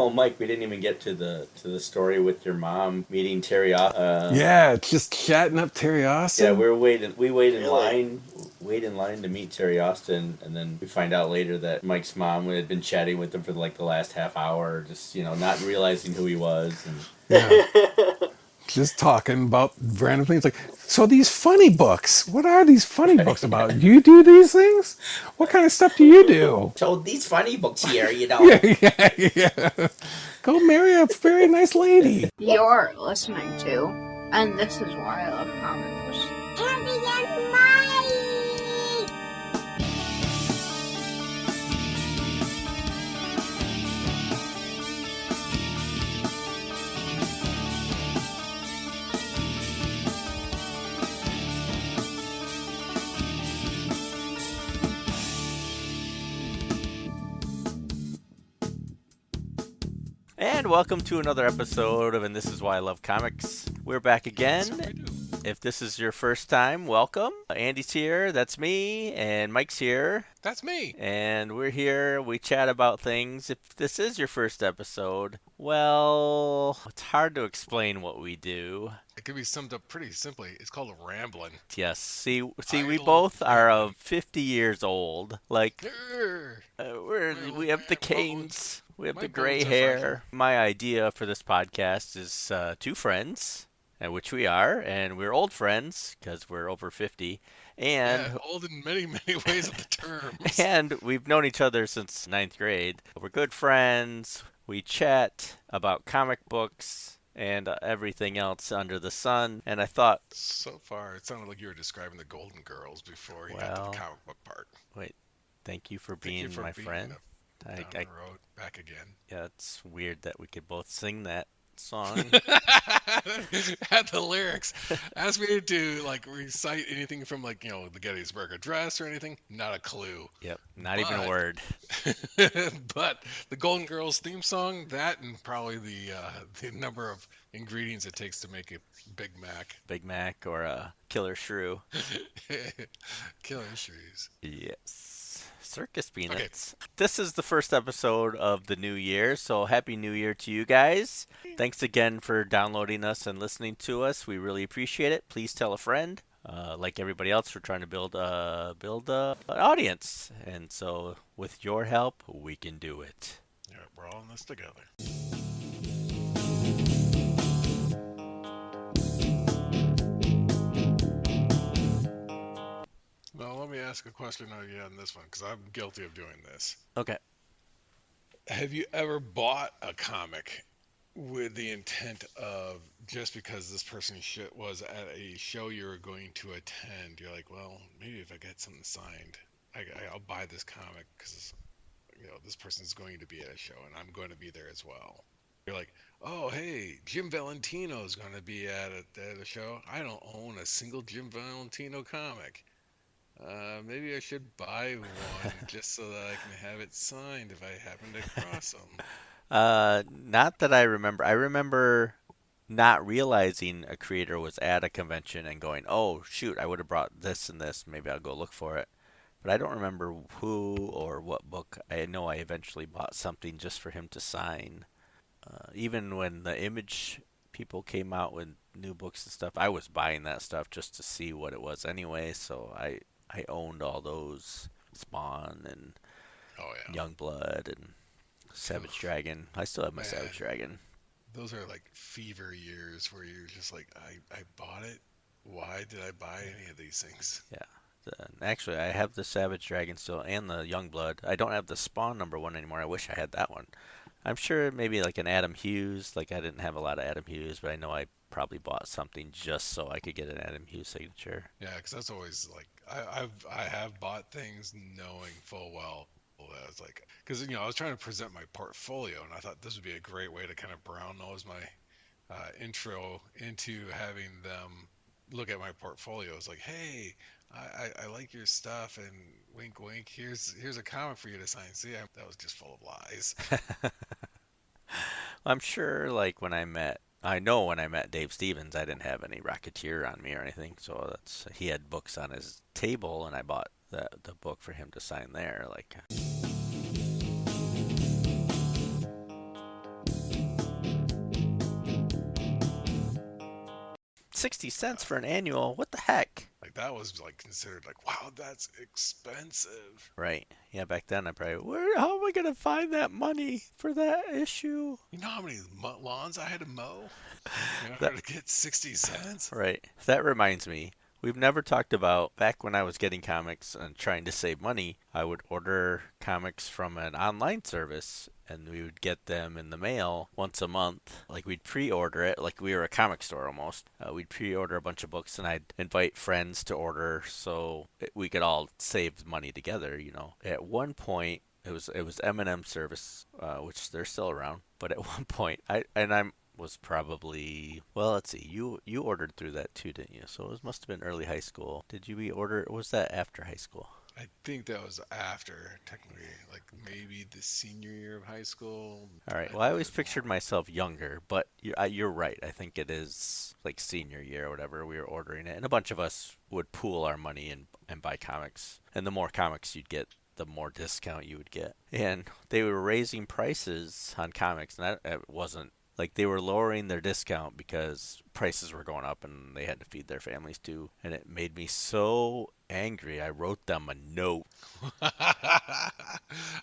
Oh, Mike, we didn't even get to the story with your mom meeting Terry. Yeah, just chatting up Terry Yeah, Austin. we were waiting. We wait in Really? line, wait in line to meet Terry Austin, and then we find out later that Mike's mom had been chatting with him for like the last half hour, just not realizing who he was. And Yeah, just talking about random things like, so these funny books, what are these funny books yeah. about? You do these things? What kind of stuff do you do? So these funny books here, Yeah, yeah, yeah. Go marry a very nice lady. You're listening to, and this is why I love comics. Andy and Mike! And welcome to another episode of And This Is Why I Love Comics. We're back again. If this is your first time, welcome. Andy's here, that's me, and Mike's here. That's me. And we're here, we chat about things. If this is your first episode, well, it's hard to explain what we do. It could be summed up pretty simply. It's called rambling. Yes, see, we Idle both are rambling. of 50 years old. Like, Grr. we have the canes. We have My the gray bones are hair. My idea for this podcast is two friends, which we are, and we're old friends because we're over 50, and Yeah, old in many, many ways of the terms. and we've known each other since ninth grade. We're good friends. We chat about comic books and everything else under the sun. And I thought, So far, it sounded like you were describing the Golden Girls before you got to well, the comic book part. wait, thank you for Thank you being for my being friend. down the road, back again. Yeah, it's weird that we could both sing that song. Had the lyrics. Ask me to like recite anything from like the Gettysburg Address or anything. Not a clue. Yep, not even a word. But the Golden Girls theme song, that and probably the number of ingredients it takes to make a Big Mac. Big Mac or a Killer Shrew. Killer Shrews. Yes. Circus Peanuts. Okay. This is the first episode of the new year, so Happy New Year to you guys. Thanks again for downloading us and listening to us. We really appreciate it. Please tell a friend. Like everybody else, we're trying to build an audience. And so with your help, we can do it. Yeah, we're all in this together. Well, let me ask a question of you on this one, because I'm guilty of doing this. Okay. Have you ever bought a comic with the intent of, just because this person was at a show you were going to attend, you're like, well, maybe if I get something signed, I'll buy this comic because this person's going to be at a show and I'm going to be there as well. You're like, oh, hey, Jim Valentino's going to be at a show. I don't own a single Jim Valentino comic. Maybe I should buy one just so that I can have it signed if I happen to cross them. Not that I remember. I remember not realizing a creator was at a convention and going, oh, shoot, I would have brought this and this. Maybe I'll go look for it. But I don't remember who or what book. I know I eventually bought something just for him to sign. Even when the Image people came out with new books and stuff, I was buying that stuff just to see what it was anyway. So I owned all those, Spawn and Youngblood and Savage Dragon. I still have my Savage Dragon. Those are like fever years where you're just like, I bought it. Why did I buy any of these things? Yeah. Actually, I have the Savage Dragon still and the Youngblood. I don't have the Spawn #1 anymore. I wish I had that one. I'm sure maybe like an Adam Hughes. Like I didn't have a lot of Adam Hughes, but I know I probably bought something just so I could get an Adam Hughes signature. Yeah, because that's always like I have bought things knowing full well that it's like, because I was trying to present my portfolio and I thought this would be a great way to kind of brown nose my intro into having them look at my portfolio. It's like, hey, I like your stuff and wink wink, here's a comic for you to sign. See, that was just full of lies. I'm sure like when I met Dave Stevens, I didn't have any Rocketeer on me or anything, so he had books on his table, and I bought the book for him to sign there. Like, $0.60 for an annual. What the heck? Like that was like considered like, wow, that's expensive. Right. Yeah, back then I probably, how am I going to find that money for that issue? You know how many lawns I had to mow in That, order to get 60 cents? right. That reminds me. We've never talked about back when I was getting comics and trying to save money, I would order comics from an online service and we would get them in the mail once a month. Like we'd pre-order it, like we were a comic store almost. We'd pre-order a bunch of books and I'd invite friends to order so we could all save money together, you know. At one point, it was M&M service, which they're still around. But at one point, I'm was probably, well, let's see, you ordered through that too, didn't you? So it must have been early high school. Did you reorder, or was that after high school? I think that was after, technically, like maybe the senior year of high school. All right. Well, I always pictured myself younger, but you're right. I think it is like senior year or whatever. We were ordering it, and a bunch of us would pool our money and buy comics. And the more comics you'd get, the more discount you would get. And they were raising prices on comics, and that it wasn't like they were lowering their discount because prices were going up and they had to feed their families too. And it made me so angry. I wrote them a note.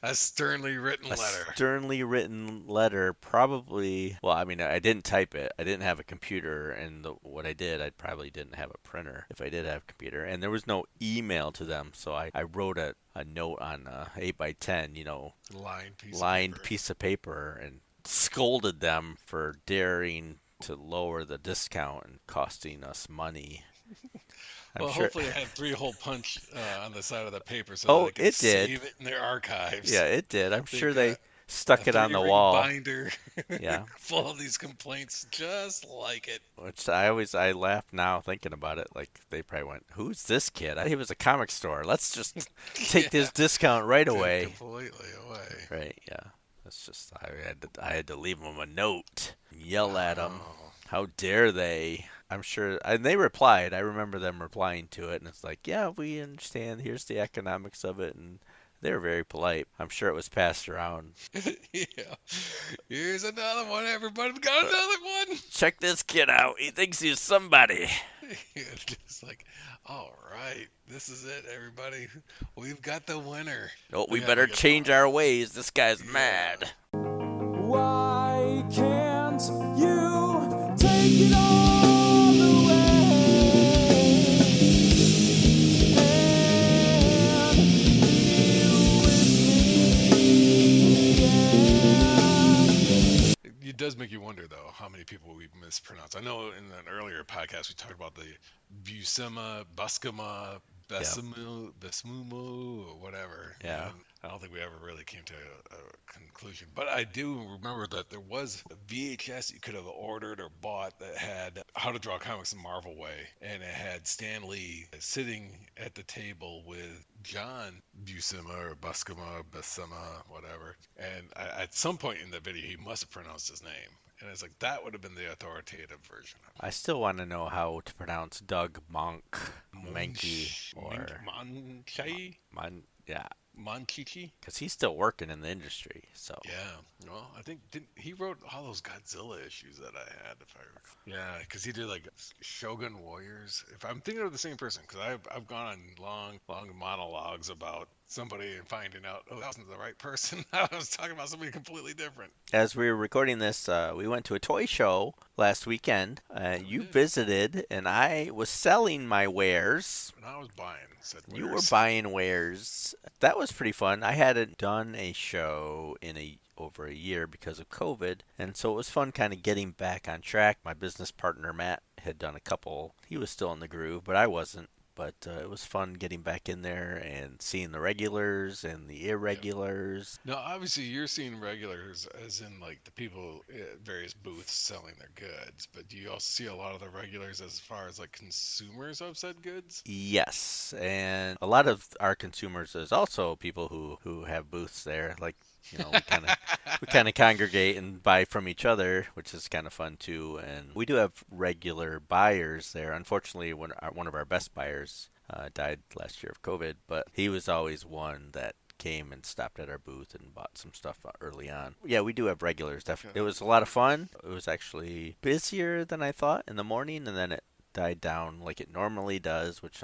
A sternly written letter. A sternly written letter, probably. Well, I mean, I didn't type it. I didn't have a computer, and what I did, I probably didn't have a printer if I did have a computer. And there was no email to them, so I wrote a note on 8x10, you know, lined piece of paper, and scolded them for daring to lower the discount and costing us money. Well, sure. Hopefully it had 3-hole punch on the side of the paper so that they could save it in their archives. Yeah, it did. I'm sure they stuck it on the wall. Binder yeah. full of these complaints just like it. Which I laugh now thinking about it. Like they probably went, "Who's this kid? It was a comic store. Let's just take this discount right away." Completely away. Right, yeah. That's just I had to leave them a note, yell at them. How dare they? I'm sure, and they replied. I remember them replying to it, and it's like, yeah, we understand. Here's the economics of it, and they were very polite. I'm sure it was passed around. Yeah. Here's another one, everybody. We got another one. Check this kid out. He thinks he's somebody. Just like, all right, this is it, everybody. We've got the winner. Oh, we better change our ways. This guy's mad. Why can't you take it all away? And be with me, yeah. It does make you wonder, though, how many people we mispronounce. I know in an earlier podcast we talked about the Buscema, Buscema, Besmumo, or whatever. Yeah. And I don't think we ever really came to a conclusion. But I do remember that there was a VHS you could have ordered or bought that had How to Draw Comics the Marvel Way. And it had Stan Lee sitting at the table with John Buscema or Buscema, Buscema, whatever. And at some point in the video, he must have pronounced his name. And it's like, that would have been the authoritative version of it. I still want to know how to pronounce Doug Mankey or Manchai? yeah. Monchichi? Because he's still working in the industry, so. Yeah. Well, I think he wrote all those Godzilla issues that I had, if I recall. Yeah, because he did like Shogun Warriors. If I'm thinking of the same person, because I've gone on long monologues about somebody and finding out, oh, that wasn't the right person. I was talking about somebody completely different. As we were recording this, we went to a toy show last weekend. You visited, and I was selling my wares. And I was buying said wares. You were buying wares. That was pretty fun. I hadn't done a show in over a year because of COVID, and so it was fun kind of getting back on track. My business partner, Matt, had done a couple. He was still in the groove, but I wasn't. But it was fun getting back in there and seeing the regulars and the irregulars. Now, obviously, you're seeing regulars as in, like, the people at various booths selling their goods. But do you also see a lot of the regulars as far as, like, consumers of said goods? Yes, and a lot of our consumers is also people who have booths there. Like, you know, we kind of congregate and buy from each other, which is kind of fun too. And we do have regular buyers there. Unfortunately, one of our best buyers died last year of COVID, but he was always one that came and stopped at our booth and bought some stuff early on. Yeah, we do have regulars. Definitely, it was a lot of fun. It was actually busier than I thought in the morning, and then it died down like it normally does, which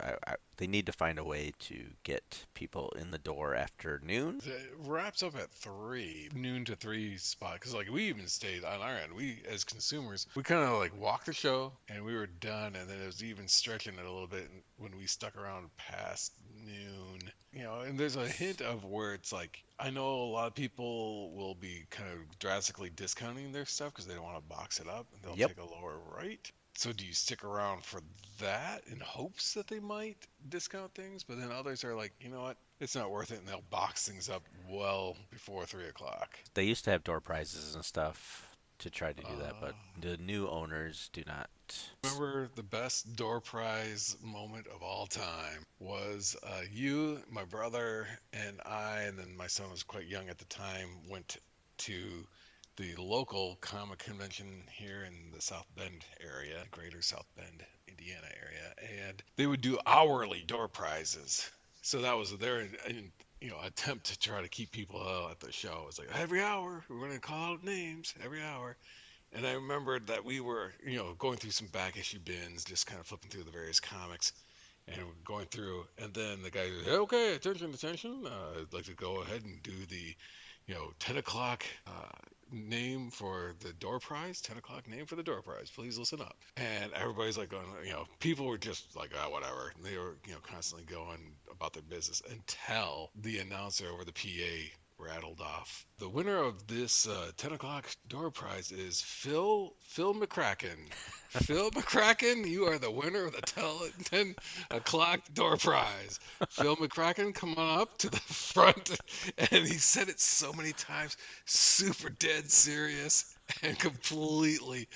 they need to find a way to get people in the door after noon. It wraps up at 3, noon to 3 spot. Because, like, we even stayed on our end. We, as consumers, we kind of, like, walked the show, and we were done. And then it was even stretching it a little bit when we stuck around past noon. You know, and there's a hint of where it's like, I know a lot of people will be kind of drastically discounting their stuff because they don't want to box it up, and they'll Yep. take a lower rate. So do you stick around for that in hopes that they might discount things? But then others are like, you know what? It's not worth it, and they'll box things up well before 3 o'clock. They used to have door prizes and stuff to try to do that, but the new owners do not. Remember the best door prize moment of all time was you, my brother, and I, and then my son was quite young at the time, went to the local comic convention here in the South Bend area, greater South Bend, Indiana area, and they would do hourly door prizes. So that was their attempt to try to keep people at the show. It's like every hour we're going to call out names every hour. And I remembered that we were, going through some back issue bins, just kind of flipping through the various comics and going through. And then the guy goes, hey, okay, attention. I'd like to go ahead and do the, 10 o'clock name for the door prize. 10 o'clock name for the door prize. Please listen up. And everybody's like going, people were just like, oh, whatever. And they were, constantly going about their business until the announcer over the PA rattled off. The winner of this 10 o'clock door prize is Phil McCracken. Phil McCracken, you are the winner of the 10 o'clock door prize. Phil McCracken, come on up to the front. And he said it so many times, super dead serious and completely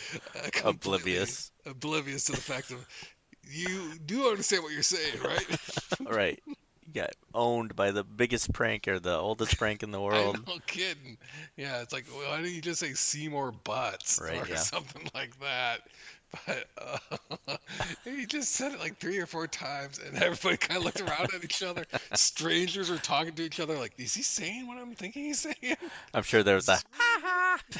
Oblivious to the fact of, you do understand what you're saying, right? Right. You got owned by the biggest prank or the oldest prank in the world. I'm no kidding. Yeah, it's like, why don't you just say Seymour Butts Right, or yeah. something like that? But he just said it like 3 or 4 times, and everybody kind of looked around at each other. Strangers were talking to each other like, is he saying what I'm thinking he's saying? I'm sure there was a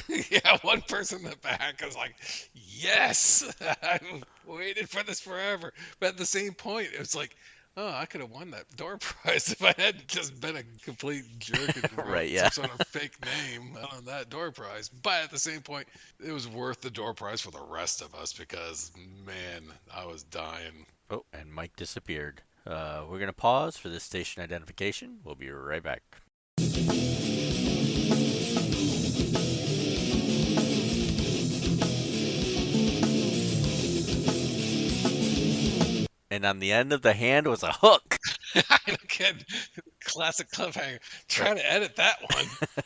Yeah, one person in the back was like, yes, I've waited for this forever. But at the same point, it was like, oh, I could have won that door prize if I hadn't just been a complete jerk and wrote Right, yeah. some sort of fake name on that door prize. But at the same point, it was worth the door prize for the rest of us because, man, I was dying. Oh, and Mike disappeared. We're going to pause for this station identification. We'll be right back. And on the end of the hand was a hook. Again, classic cliffhanger. Trying to edit that one.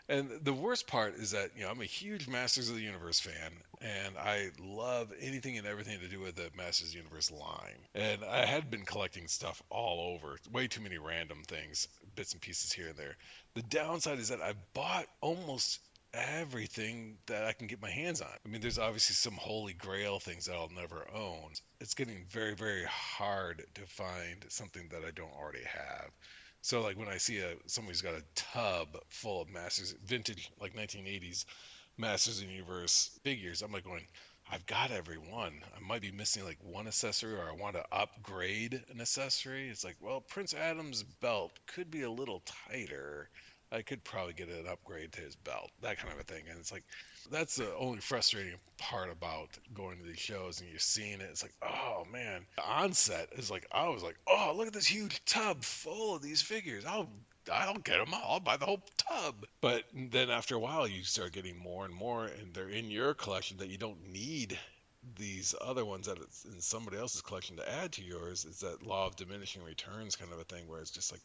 And the worst part is that, I'm a huge Masters of the Universe fan, and I love anything and everything to do with the Masters of the Universe line. And I had been collecting stuff all over, way too many random things, bits and pieces here and there. The downside is that I bought almost everything that I can get my hands on. I mean, there's obviously some holy grail things that I'll never own. It's getting very, very hard to find something that I don't already have. So, like, when I see somebody's got a tub full of Masters, vintage, like 1980s Masters of the Universe figures, I'm like going, I've got every one. I might be missing like one accessory, or I want to upgrade an accessory. It's like, well, Prince Adam's belt could be a little tighter. I could probably get an upgrade to his belt, that kind of a thing. And it's like, that's the only frustrating part about going to these shows and you're seeing it. It's like, oh man, the onset is like, I was like, oh, look at this huge tub full of these figures. I'll get them all. I'll buy the whole tub. But then after a while, you start getting more and more, and they're in your collection that you don't need these other ones that it's in somebody else's collection to add to yours. It's that law of diminishing returns kind of a thing where it's just like,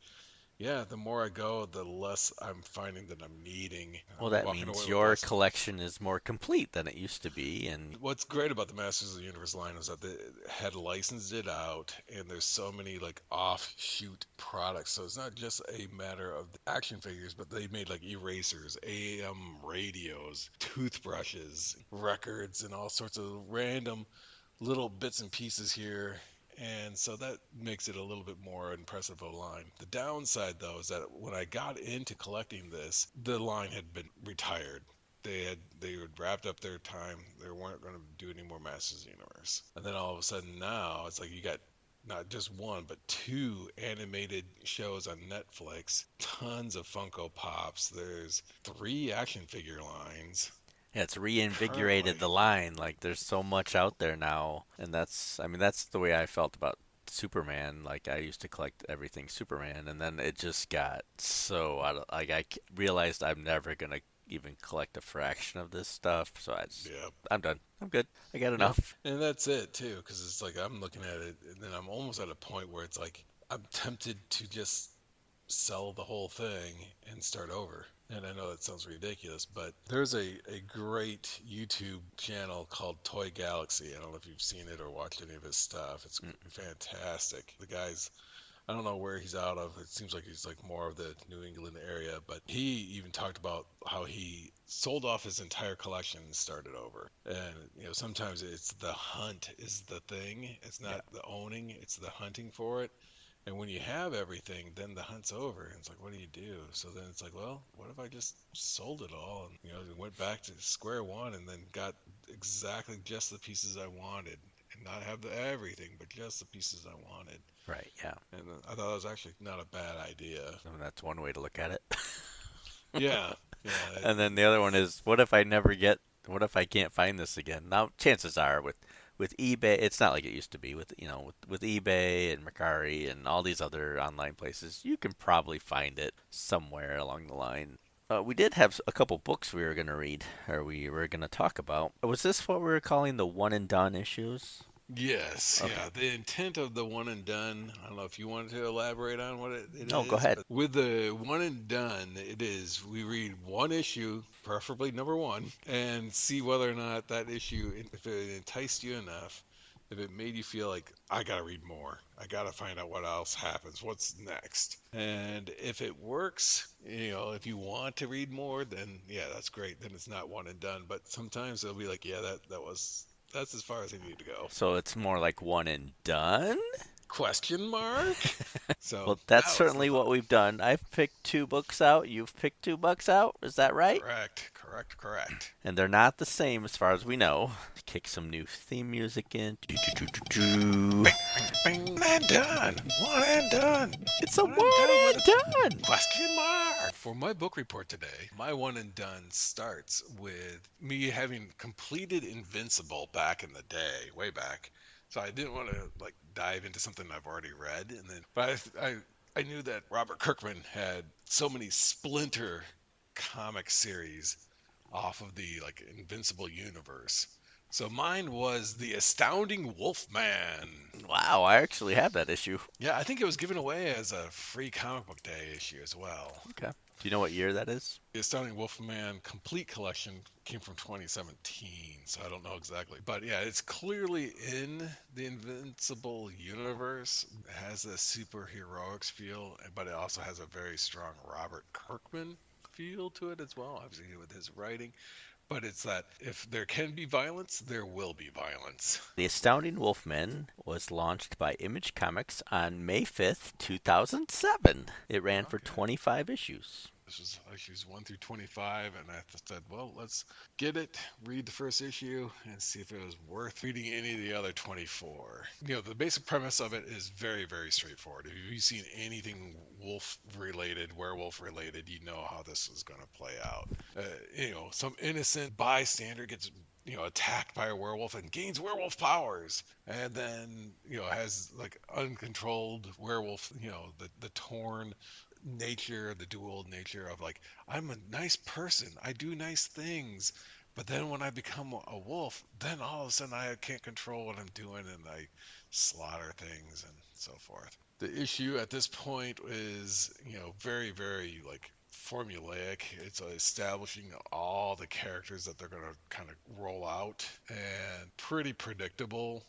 yeah, the more I go, the less I'm finding that I'm needing. Well, that Walking away means with your less. collection is more complete than it used to be. And What's great about the Masters of the Universe line is that they had licensed it out, and there's so many like offshoot products. So it's not just a matter of the action figures, but they made like erasers, AM radios, toothbrushes, records, and all sorts of random little bits and pieces here. And so that makes it a little bit more impressive of a line. The downside, though, is that when I got into collecting this, the line had been retired. They had wrapped up their time. They weren't going to do any more Masters of the Universe. And then all of a sudden now it's like you got not just one, but two animated shows on Netflix, tons of Funko Pops. There's 3 action figure lines. Yeah, it's reinvigorated Currently. the line. Like, there's so much out there now, and that's the way I felt about Superman. Like, I used to collect everything Superman, and then it just got so out of, like, realized I'm never gonna even collect a fraction of this stuff. So Yep. I'm done. I'm good. I got Yep. enough. And that's it too, because it's like I'm looking at it, and then I'm almost at a point where it's like I'm tempted to just sell the whole thing and start over. And I know that sounds ridiculous, but there's a great YouTube channel called Toy Galaxy. I don't know if you've seen it or watched any of his stuff. It's fantastic. The guy's, I don't know where he's out of. It seems like he's like more of the New England area, but he even talked about how he sold off his entire collection and started over. And sometimes it's the hunt is the thing. It's not the owning, it's the hunting for it. And when you have everything, then the hunt's over. And it's like, what do you do? So then it's like, well, what if I just sold it all and went back to square one and then got exactly just the pieces I wanted and not have everything, but just the pieces I wanted. Right. Yeah. And I thought that was actually not a bad idea. I mean, that's one way to look at it. Yeah. And then the other one is, what if I can't find this again? Now, chances are with eBay, it's not like it used to be with eBay and Mercari and all these other online places. You can probably find it somewhere along the line. We did have a couple books we were going to read, or we were going to talk about. Was this what we were calling the one and done issues? Yes, Okay. yeah. The intent of the one and done, I don't know if you wanted to elaborate on what it is. No, go ahead. But with the one and done, it is we read one issue, preferably number 1, and see whether or not that issue, if it enticed you enough, if it made you feel like, I gotta read more. I gotta find out what else happens. What's next? And if it works, if you want to read more, then yeah, that's great. Then it's not one and done. But sometimes it'll be like, yeah, that's as far as I need to go. So it's more like one and done? Question mark? So Well, that that's was certainly the what thought. we've done. I've picked 2 books out. You've picked 2 books out. Is that right? Correct. And they're not the same as far as we know. Kick some new theme music in. One and done. One and done. It's a One one and and done. done. Question mark. For my book report today, my one and done starts with me having completed Invincible back in the day, way back. So I didn't want to dive into something I've already read, but I knew that Robert Kirkman had so many splinter comic series off of the Invincible universe. So mine was the Astounding Wolfman. Wow, I actually have that issue. Yeah, I think it was given away as a free comic book day issue as well. Okay. Do you know what year that is? The Astounding Wolfman complete collection came from 2017, so I don't know exactly. But yeah, it's clearly in the Invincible universe. It has a superheroics feel, but it also has a very strong Robert Kirkman feel to it as well, obviously with his writing. But it's that if there can be violence, there will be violence. The Astounding Wolfman was launched by Image Comics on May 5th, 2007. It ran for 25 issues. This was issues 1 through 25, and I said, well, let's get it, read the first issue, and see if it was worth reading any of the other 24. The basic premise of it is very, very straightforward. If you've seen anything wolf-related, werewolf-related, you know how this is going to play out. Some innocent bystander gets attacked by a werewolf and gains werewolf powers, and then has uncontrolled werewolf, the torn nature, the dual nature of I'm a nice person, I do nice things, but then when I become a wolf, then all of a sudden I can't control what I'm doing and I slaughter things and so forth. The issue at this point is very, very formulaic. It's establishing all the characters that they're going to kind of roll out, and pretty predictable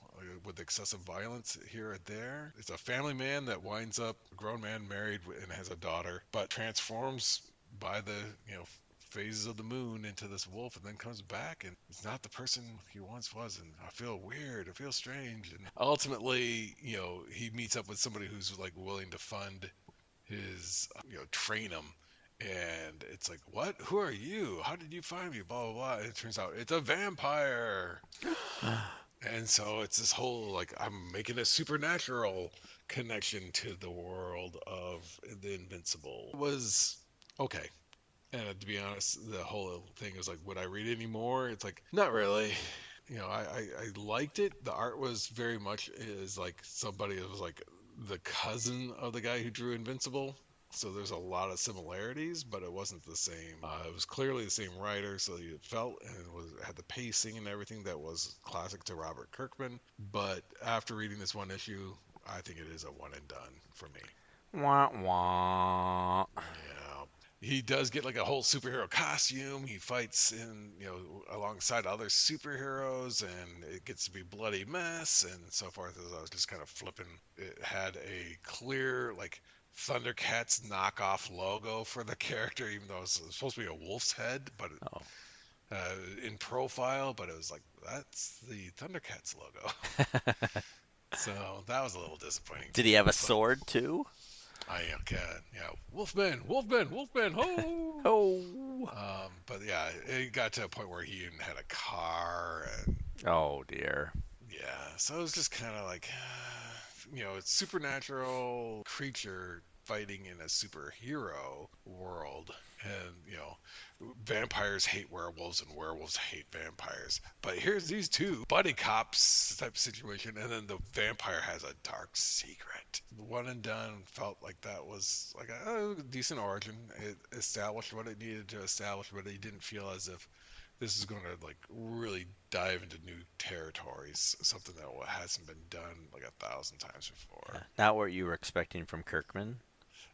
with excessive violence here and there. It's a family man that winds up a grown man married and has a daughter, but transforms by the phases of the moon into this wolf, and then comes back and he's not the person he once was, and I feel weird, I feel strange. And ultimately he meets up with somebody who's willing to fund his train him And it's like, what? Who are you? How did you find me? Blah, blah, blah. And it turns out it's a vampire. And so it's this whole, like, I'm making a supernatural connection to the world of the Invincible. It was okay. And to be honest, the whole thing is like, would I read any more? It's like, not really. I liked it. The art was very much is like somebody that was like the cousin of the guy who drew Invincible. So there's a lot of similarities, but it wasn't the same. It was clearly the same writer, so it felt and it was had the pacing and everything that was classic to Robert Kirkman. But after reading this one issue, I think it is a one and done for me. Wah wah. Yeah. He does get like a whole superhero costume. He fights in, alongside other superheroes, and it gets to be bloody mess and so forth. As I was just kind of flipping, it had a clear like Thundercats knockoff logo for the character, even though it was supposed to be a wolf's head, but Oh. in profile. But it was like that's the Thundercats logo. So that was a little disappointing. Did he have a sword too? I can, yeah. Wolfman, Wolfman, Wolfman, ho! Oh. But yeah, it got to a point where he even had a car, and Oh dear. yeah, so it was just kind of like, it's supernatural creature fighting in a superhero world, and vampires hate werewolves and werewolves hate vampires. But here's these two buddy cops type of situation, and then the vampire has a dark secret. One and done felt like that was like a decent origin. It established what it needed to establish, but it didn't feel as if this is going to like really dive into new territories, something that hasn't been done like 1,000 times before. Not what you were expecting from Kirkman.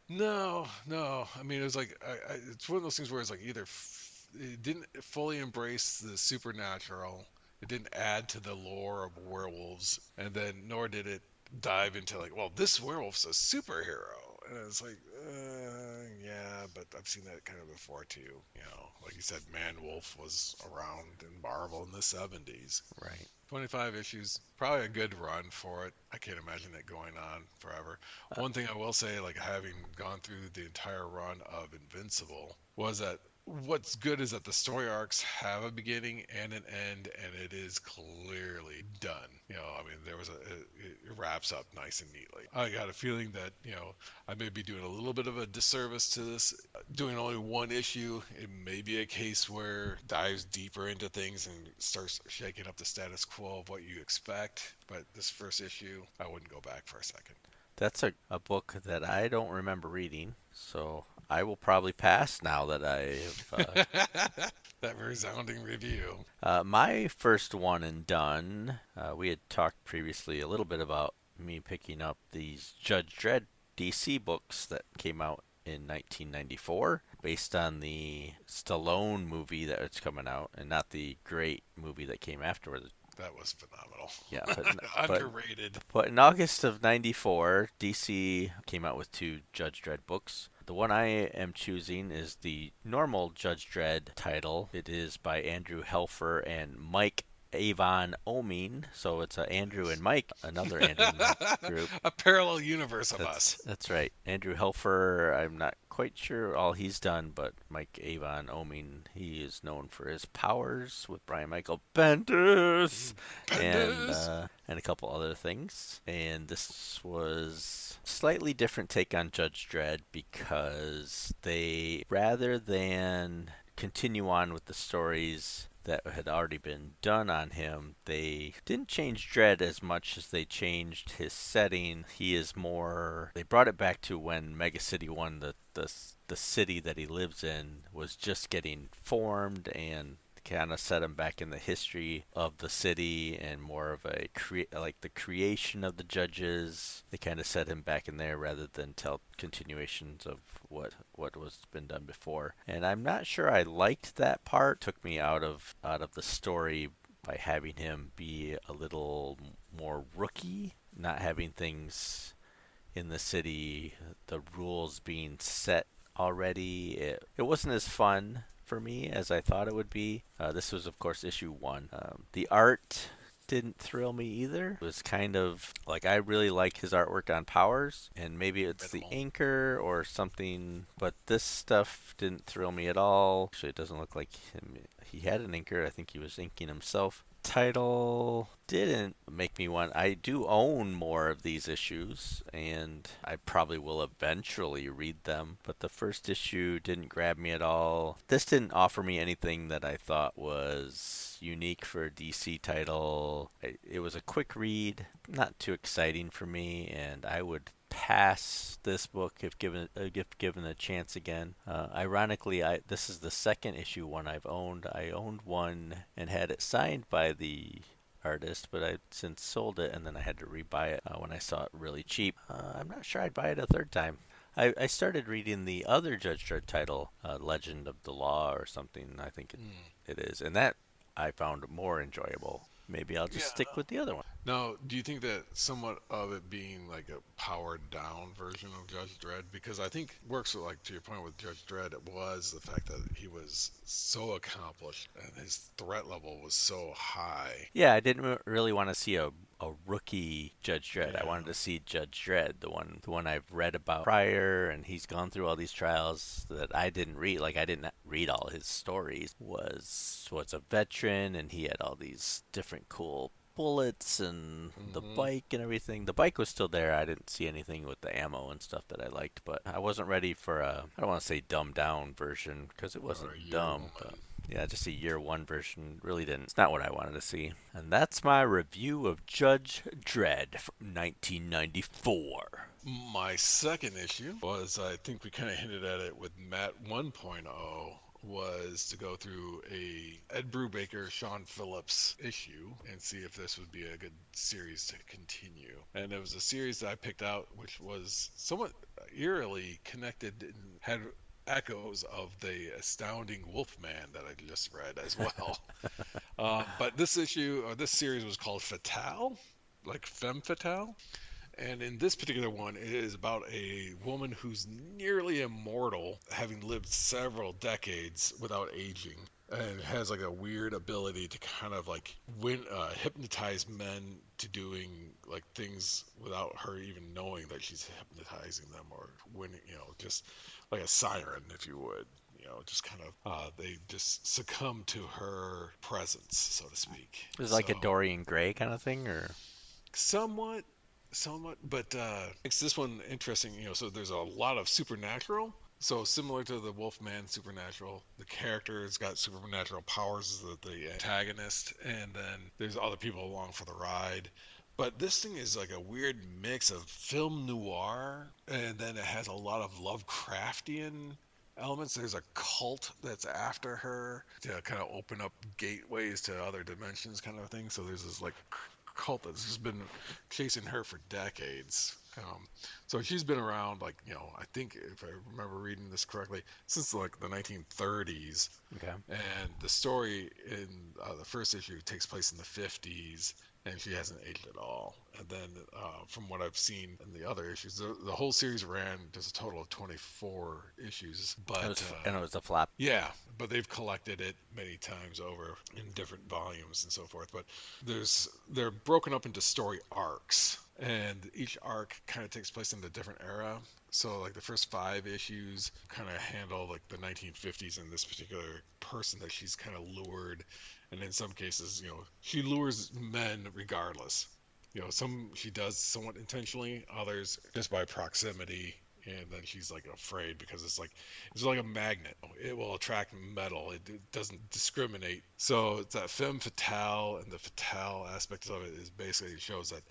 No. I mean, it was like it's one of those things where it's like either it didn't fully embrace the supernatural, it didn't add to the lore of werewolves, and then nor did it dive into like, well, this werewolf's a superhero, and it's like, yeah, but I've seen that kind of before too. Like you said, Man Wolf was around in Marvel in the 70s. Right. 25 issues, probably a good run for it. I can't imagine it going on forever. One thing I will say, like having gone through the entire run of Invincible, was that what's good is that the story arcs have a beginning and an end, and it is clearly done. I mean, it wraps up nice and neatly. I got a feeling that, I may be doing a little bit of a disservice to this. Doing only one issue, it may be a case where it dives deeper into things and starts shaking up the status quo of what you expect. But this first issue, I wouldn't go back for a second. That's a book that I don't remember reading, so I will probably pass now that I have. That resounding review. My first one and done, we had talked previously a little bit about me picking up these Judge Dredd DC books that came out in 1994, based on the Stallone movie that was coming out, and not the great movie that came afterwards. That was phenomenal. Yeah, Underrated. But in August of '94, DC came out with two Judge Dredd books. The one I am choosing is the normal Judge Dredd title. It is by Andrew Helfer and Mike Avon Oming. So it's Andrew and Mike, another Andrew and Mike group. A parallel universe of us. That's right. Andrew Helfer, I'm not quite sure all he's done, but Mike Avon Oming, he is known for his powers with Brian Michael Bendis. And a couple other things. And this was a slightly different take on Judge Dredd because they, rather than continue on with the stories that had already been done on him, they didn't change Dredd as much as they changed his setting. He is more, they brought it back to when Mega City 1, the city that he lives in, was just getting formed, and kind of set him back in the history of the city and more of a like the creation of the judges. They kind of set him back in there rather than tell continuations of what was been done before. And I'm not sure I liked that part. Took me out of the story by having him be a little more rookie, not having things in the city, the rules being set already. It wasn't as fun for me as I thought it would be. This was, of course, issue 1. The art didn't thrill me either. It was kind of like I really like his artwork on Powers, and maybe it's the Minimal. anchor or something, but this stuff didn't thrill me at all. Actually, it doesn't look like him. He had an inker. I think he was inking himself. Title didn't make me want. I do own more of these issues, and I probably will eventually read them, but the first issue didn't grab me at all. This didn't offer me anything that I thought was unique for a DC title. It was a quick read, not too exciting for me, and I would pass this book if given a chance again. Ironically, this is the second issue one I've owned. I owned one and had it signed by the artist, but I since sold it, and then I had to rebuy it when I saw it really cheap. I'm not sure I'd buy it a third time. I started reading the other Judge Dredd title, Legend of the Law or something. I think it is, and that I found more enjoyable. Maybe I'll just Yeah. stick with the other one. Now, do you think that somewhat of it being like a powered down version of Judge Dredd? Because I think works with, like, to your point with Judge Dredd, it was the fact that he was so accomplished and his threat level was so high. Yeah, I didn't really want to see a rookie Judge Dredd. I Yeah. wanted to see Judge Dredd, the one I've read about prior, and he's gone through all these trials that I didn't read. Like I didn't read all his stories. Was a veteran, and he had all these different cool bullets and the bike and everything. The bike was still there. I didn't see anything with the ammo and stuff that I liked, but I wasn't ready for I don't want to say dumbed down version because it wasn't Or a year dumb, one. but yeah, just a year one version really didn't. It's not what I wanted to see. And that's my review of Judge Dredd from 1994. My second issue was, I think we kind of hinted at it with Matt 1.0, was to go through a Ed Brubaker, Sean Phillips issue and see if this would be a good series to continue. And it was a series that I picked out, which was somewhat eerily connected and had echoes of the Astounding Wolfman that I just read as well. But this issue, or this series, was called Fatale, like Femme Fatale. And in this particular one, it is about a woman who's nearly immortal, having lived several decades without aging, and has like a weird ability to kind of like hypnotize men to doing like things without her even knowing that she's hypnotizing them, or just like a siren, if you would. Just kind of they just succumb to her presence, so to speak. It was like a Dorian Gray kind of thing, or Somewhat, but makes this one interesting. So there's a lot of supernatural. So similar to the Wolfman supernatural, the character's got supernatural powers as the antagonist, and then there's other people along for the ride. But this thing is like a weird mix of film noir, and then it has a lot of Lovecraftian elements. There's a cult that's after her to kind of open up gateways to other dimensions, kind of thing. So there's this like cult that's just been chasing her for decades. So she's been around, like, I think, if I remember reading this correctly, since like the 1930s. okay. And the story in the first issue takes place in the 50s, and she hasn't aged at all. And then from what I've seen in the other issues, the whole series ran just a total of 24 issues. But And it was a flop. yeah, but they've collected it many times over in different volumes and so forth. But they're broken up into story arcs, and each arc kind of takes place in a different era. So like the first 5 issues kind of handle like the 1950s and this particular person that she's kind of lured, and in some cases, she lures men regardless. Some she does somewhat intentionally, others just by proximity, and then she's like afraid because it's like a magnet. It will attract metal. It doesn't discriminate. So it's that femme fatale, and the fatale aspect of it is basically, it shows that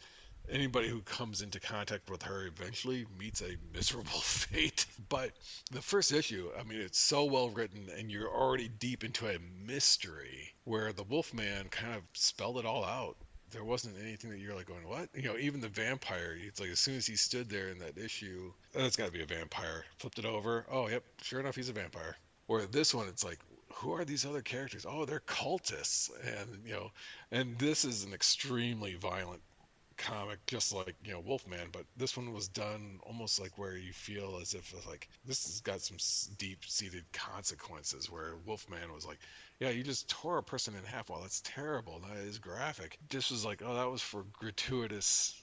anybody who comes into contact with her eventually meets a miserable fate. But the first issue, I mean, it's so well written, and you're already deep into a mystery where the Wolfman kind of spelled it all out. There wasn't anything that you're like going, what? Even the vampire, it's like as soon as he stood there in that issue, that's got to be a vampire. Flipped it over. Oh, yep, sure enough, he's a vampire. Where this one, it's like, who are these other characters? Oh, they're cultists. And this is an extremely violent comic, just like Wolfman, but this one was done almost like where you feel as if like this has got some deep-seated consequences, where Wolfman was like Yeah, you just tore a person in half. Well, that's terrible. That is graphic. This was like, oh, that was for gratuitous,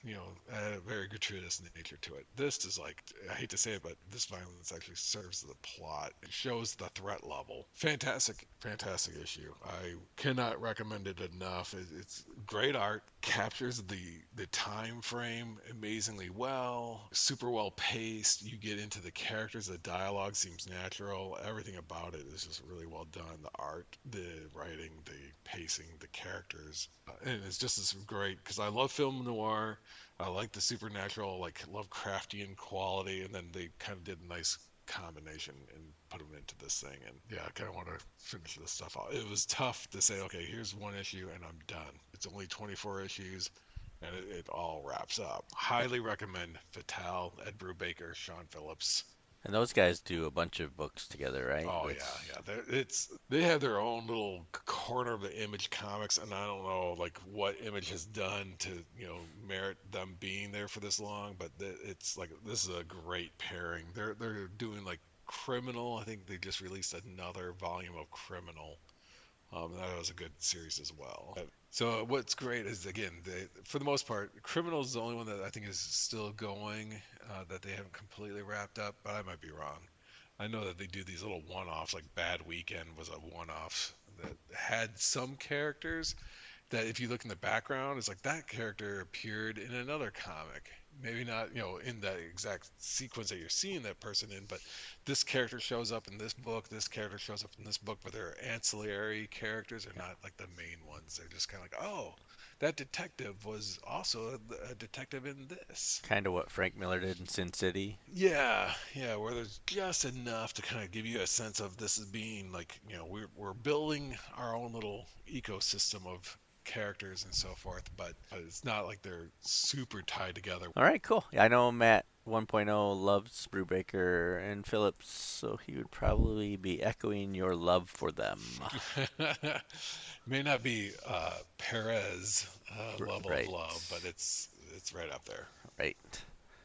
very gratuitous nature to it. This is like, I hate to say it, but this violence actually serves the plot. It shows the threat level. Fantastic, fantastic issue. I cannot recommend it enough. It's great art, captures the time frame amazingly well, super well paced. You get into the characters, the dialogue seems natural. Everything about it is just really well done. The art, the writing, the pacing, the characters, and it's just as great because I love film noir. I like the supernatural, like Lovecraftian quality, and then they kind of did a nice combination and put them into this thing. And yeah, I kind of want to finish this stuff out. It was tough to say, okay, here's one issue and I'm done. It's only 24 issues and it all wraps up. Highly recommend Fatale, Ed Brubaker, Sean Phillips. And those guys do a bunch of books together, right? Oh yeah. They have their own little corner of the Image comics, and I don't know like what Image has done to merit them being there for this long, but it's like this is a great pairing. They're doing like Criminal. I think they just released another volume of Criminal. That was a good series as well. So what's great is again, for the most part, Criminal is the only one that I think is still going, that they haven't completely wrapped up, but I might be wrong. I know that they do these little one-offs, like Bad Weekend was a one-off that had some characters that if you look in the background, it's like that character appeared in another comic. Maybe not, in that exact sequence that you're seeing that person in, but this character shows up in this book, this character shows up in this book, but they're ancillary characters. They're not like the main ones. They're just kind of like, oh, that detective was also a detective in this. Kind of what Frank Miller did in Sin City. Yeah, where there's just enough to kind of give you a sense of this is being like, we're building our own little ecosystem of characters and so forth, but it's not like they're super tied together. All right, cool. I know Matt 1.0 loves Brubaker and Phillips, so he would probably be echoing your love for them. May not be Perez level Right. of love, but it's right up there. Right.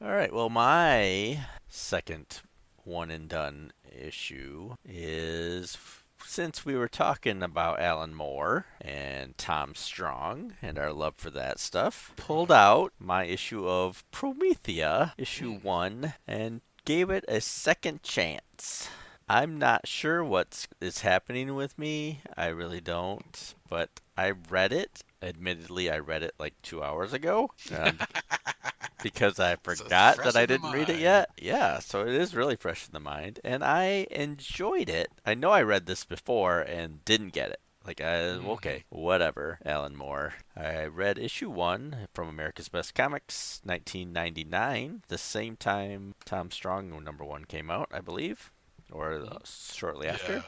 All right, well, my second one and done issue is, since we were talking about Alan Moore and Tom Strong and our love for that stuff, pulled out my issue of Promethea, issue 1, and gave it a second chance. I'm not sure what is happening with me. I really don't. But I read it. Admittedly, I read it like 2 hours ago. Because I forgot that I didn't read it yet. Yeah, so it is really fresh in the mind. And I enjoyed it. I know I read this before and didn't get it. Like, okay, whatever, Alan Moore. I read issue 1 from America's Best Comics, 1999, the same time Tom Strong #1 came out, I believe, or shortly after. Yeah,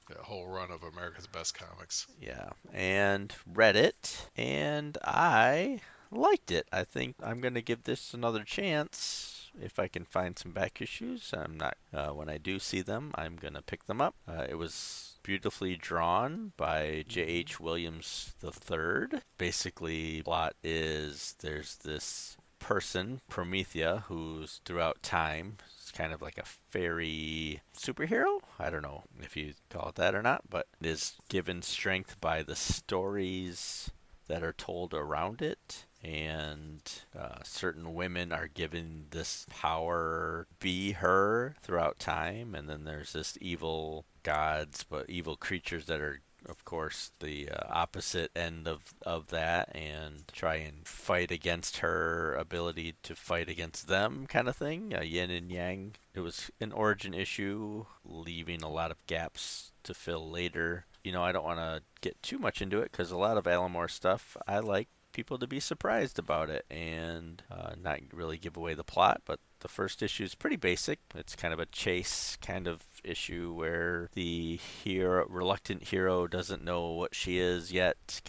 that whole run of America's Best Comics. Yeah, and read it, and I liked it. I think I'm going to give this another chance if I can find some back issues. I'm not. When I do see them, I'm going to pick them up. It was beautifully drawn by J.H. Williams III. Basically, plot is there's this person, Promethia, who's throughout time kind of like a fairy superhero. I don't know if you call it that or not, but is given strength by the stories that are told around it. And certain women are given this power, be her throughout time. And then there's this evil gods, but evil creatures that are, of course, the opposite end of that, and try and fight against her ability to fight against them, kind of thing. Yin and yang. It was an origin issue, leaving a lot of gaps to fill later. I don't want to get too much into it because a lot of Alan Moore stuff, I like people to be surprised about it and not really give away the plot, but the first issue is pretty basic. It's kind of a chase kind of issue where the reluctant hero doesn't know what she is yet,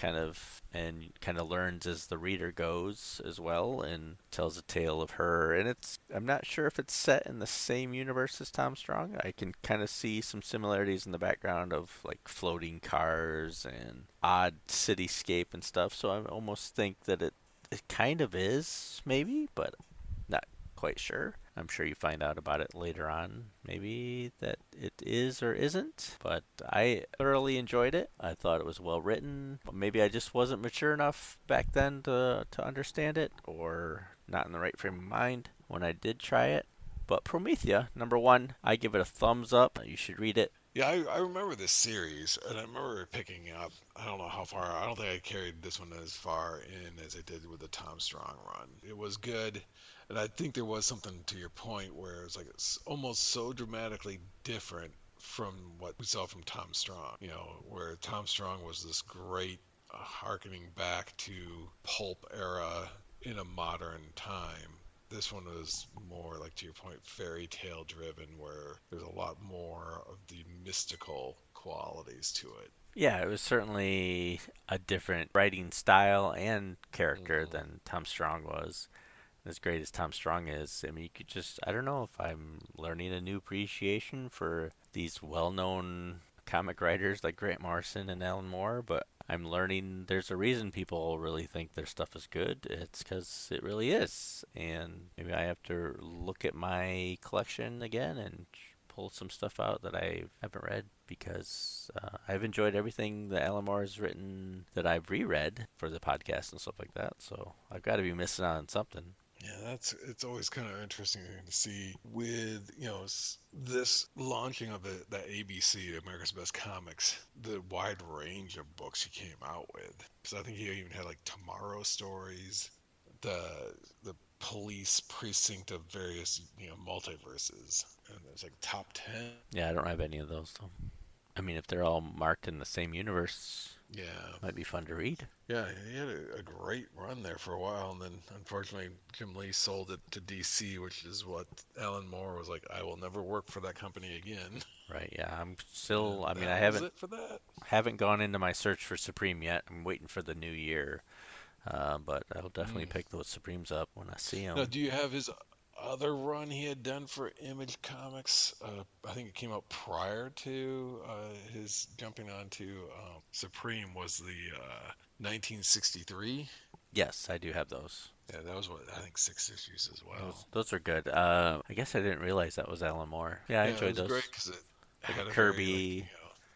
and learns as the reader goes as well, and tells a tale of her. And I'm not sure if it's set in the same universe as Tom Strong. I can kind of see some similarities in the background of like floating cars and odd cityscape and stuff. So I almost think that it kind of is, maybe, but not quite sure. I'm sure you find out about it later on, maybe that it is or isn't. But I thoroughly enjoyed it. I thought it was well written. Maybe I just wasn't mature enough back then to understand it, or not in the right frame of mind when I did try it. But Promethea, number one, I give it a thumbs up. You should read it. Yeah, I remember this series, and I remember picking up. I don't know how far. I don't think I carried this one as far in as I did with the Tom Strong run. It was good, and I think there was something to your point where it was like it's almost so dramatically different from what we saw from Tom Strong. You know, where Tom Strong was this great harkening back to pulp era in a modern time. This one was more like, to your point, fairy tale driven, where there's a lot more of the mystical qualities to it. Yeah, it was certainly a different writing style and character Hmm. than Tom Strong was. As great as Tom Strong is, I mean, you could just, I don't know if I'm learning a new appreciation for these well known comic writers like Grant Morrison and Alan Moore, but I'm learning there's a reason people really think their stuff is good. It's because it really is. And maybe I have to look at my collection again and pull some stuff out that I haven't read because I've enjoyed everything that Alan Moore has written that I've reread for the podcast and stuff like that. So I've got to be missing out on something. Yeah, it's always kind of interesting to see with this launching of the ABC, America's Best Comics, the wide range of books he came out with. So I think he even had like Tomorrow Stories, the the police precinct of various multiverses, and there's like top 10. Yeah, I don't have any of those though. I mean, if they're all marked in the same universe, Yeah, might be fun to read. yeah, he had a great run there for a while, and then unfortunately Jim Lee sold it to DC, which is what Alan Moore was like, I will never work for that company again. Right? Yeah, I'm still. And I mean, I that was haven't it for that. gone into my search for Supreme yet. I'm waiting for the new year, but I'll definitely Mm. pick those Supremes up when I see Now, them. do you have his other run he had done for Image Comics? I think it came out prior to his jumping onto Supreme. Was the 1963? Yes, I do have those. Yeah, that was what I think 6 issues as well. Those are good. I guess I didn't realize that was Alan Moore. Yeah, I Yeah, it enjoyed was great those. because it Like had a very Kirby,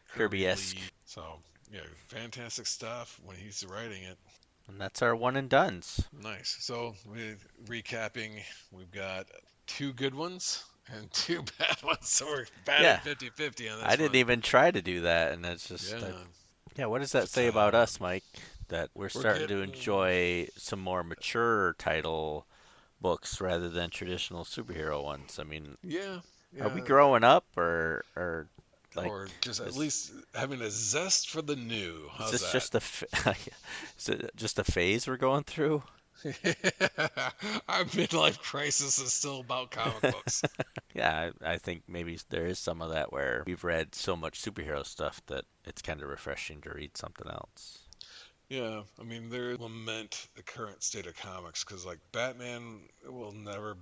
Kirby Kirby-esque. Lee. So yeah, fantastic stuff when he's writing it. And that's our one and dones. Nice. So recapping, we've got two good ones and two bad ones. So we're batting Yeah, 50-50 on this I didn't one. even try to do that, and it's just Yeah, yeah. What does that say about Fatale. us, Mike? That we're We're starting to getting. enjoy some more mature title books rather than traditional superhero ones. I mean, Yeah, are we yeah. growing up, or like Or just at is least having a zest for the new. is How's this that? just a is it just a phase we're going through? Our midlife crisis is still about comic books. Yeah, I think maybe there is some of that where we've read so much superhero stuff that it's kind of refreshing to read something else. Yeah, I mean, they lament the current state of comics because, like, Batman will never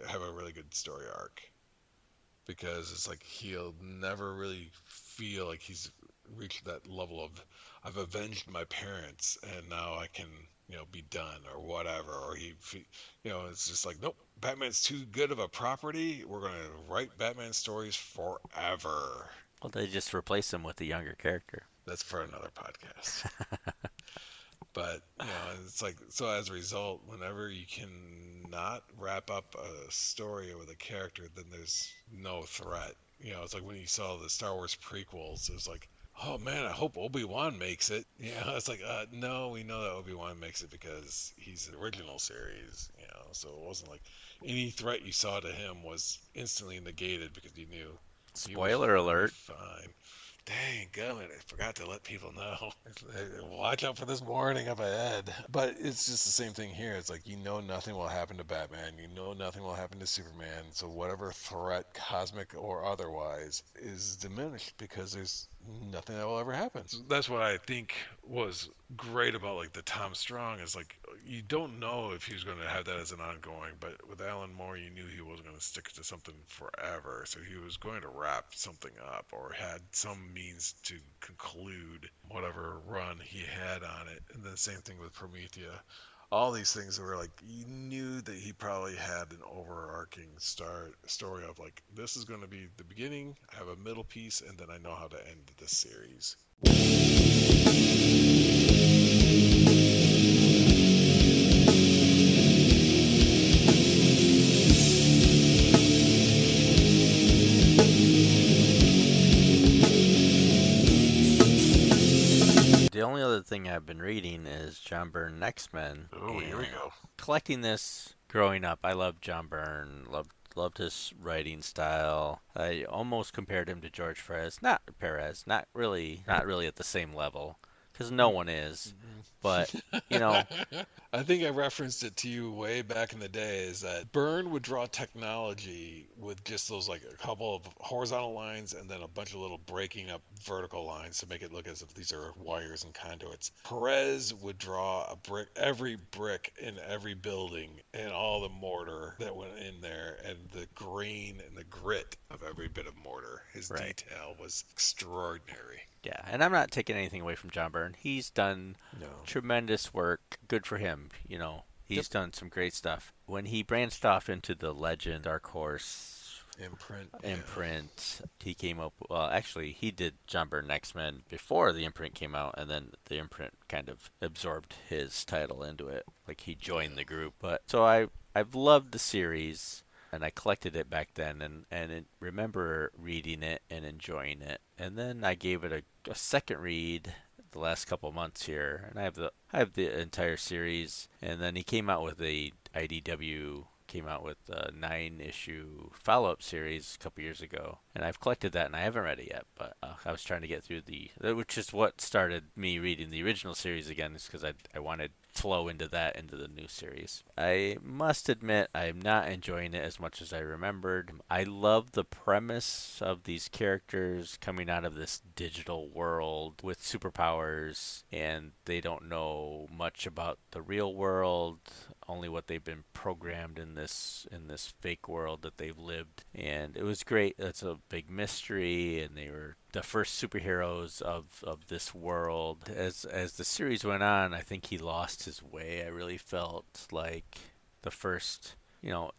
have a really good story arc because it's like he'll never really feel like he's reached that level of I've avenged my parents and now I can be done or whatever, or it's just like, nope, Batman's too good of a property, we're gonna write Batman stories forever. Well, they just replace him with a younger character. That's for another podcast. But it's like, so as a result, whenever you can not wrap up a story with a character, then there's no threat. It's like when you saw the Star Wars prequels, it was like, oh man, I hope Obi-Wan makes it. It's like, no, we know that Obi-Wan makes it because he's the original series. So it wasn't like any threat you saw to him was instantly negated because you knew he was Spoiler gonna be alert. fine. Dang, gummit, I forgot to let people know. Watch out for this warning up ahead. But it's just the same thing here. It's like, nothing will happen to Batman. Nothing will happen to Superman. So whatever threat, cosmic or otherwise, is diminished because there's nothing that will ever happen. So that's what I think was great about, like, the Tom Strong is, like, you don't know if he was going to have that as an ongoing, but with Alan Moore, you knew he wasn't going to stick to something forever. So he was going to wrap something up or had some means to conclude whatever run he had on it. And then same thing with Promethea. all these things were like you knew that he probably had an overarching story of like this is going to be the beginning. I have a middle piece, and then I know how to end this series. The only other thing I've been reading is John Byrne X-Men. Oh, here we go. Collecting this growing up, I loved John Byrne, loved his writing style. I almost compared him to George Perez, not really at the same level, because no one is. But I think I referenced it to you way back in the day. Is that Byrne would draw technology with just those like a couple of horizontal lines and then a bunch of little breaking up vertical lines to make it look as if these are wires and conduits. Perez would draw every brick in every building and all the mortar that went in there and the grain and the grit of every bit of mortar. His detail was extraordinary. Yeah, and I'm not taking anything away from John Byrne. He's done tremendous work. Good for him. He's done some great stuff. When he branched off into the Legend, Dark Horse imprint, he came up. Well, actually, he did John Byrne X-Men before the imprint came out, and then the imprint kind of absorbed his title into it. Like he joined the group. But so I've loved the series. And I collected it back then, and remember reading it and enjoying it. And then I gave it a second read the last couple months here, and I have the entire series. And then he came out with IDW came out with a 9-issue follow-up series a couple years ago, and I've collected that, and I haven't read it yet. But I was trying to get through which is what started me reading the original series again, is because I wanted flow into the new series. I must admit I'm not enjoying it as much as I remembered. I love the premise of these characters coming out of this digital world with superpowers, and they don't know much about the real world, only what they've been programmed in this fake world that they've lived. And it was great. That's a big mystery, and they were the first superheroes of this world. As the series went on, I think he lost his way. I really felt like the first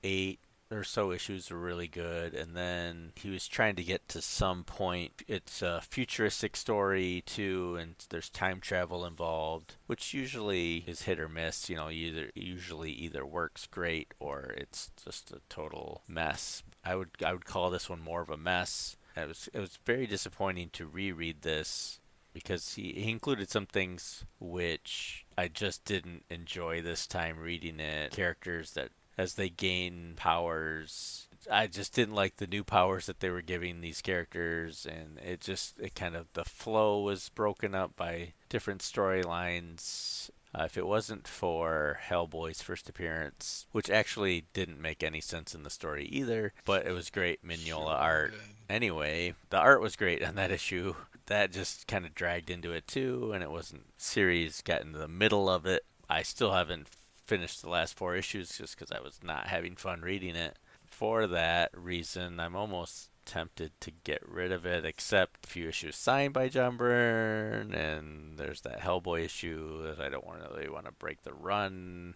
8 or so issues were really good, and then he was trying to get to some point. It's a futuristic story too, and there's time travel involved, which usually is hit or miss. Usually either works great or it's just a total mess. I would call this one more of a mess. It was very disappointing to reread this because he included some things which I just didn't enjoy this time reading it. Characters that, as they gain powers, I just didn't like the new powers that they were giving these characters, and it kind of, the flow was broken up by different storylines. If it wasn't for Hellboy's first appearance, which actually didn't make any sense in the story either, but it was great Mignola art. Anyway, the art was great on that issue. That just kind of dragged into it too, and it wasn't series got into the middle of it. I still haven't finished the last 4 issues just because I was not having fun reading it. For that reason, I'm almost tempted to get rid of it, except a few issues signed by John Byrne, and there's that Hellboy issue that I don't really want to break the run,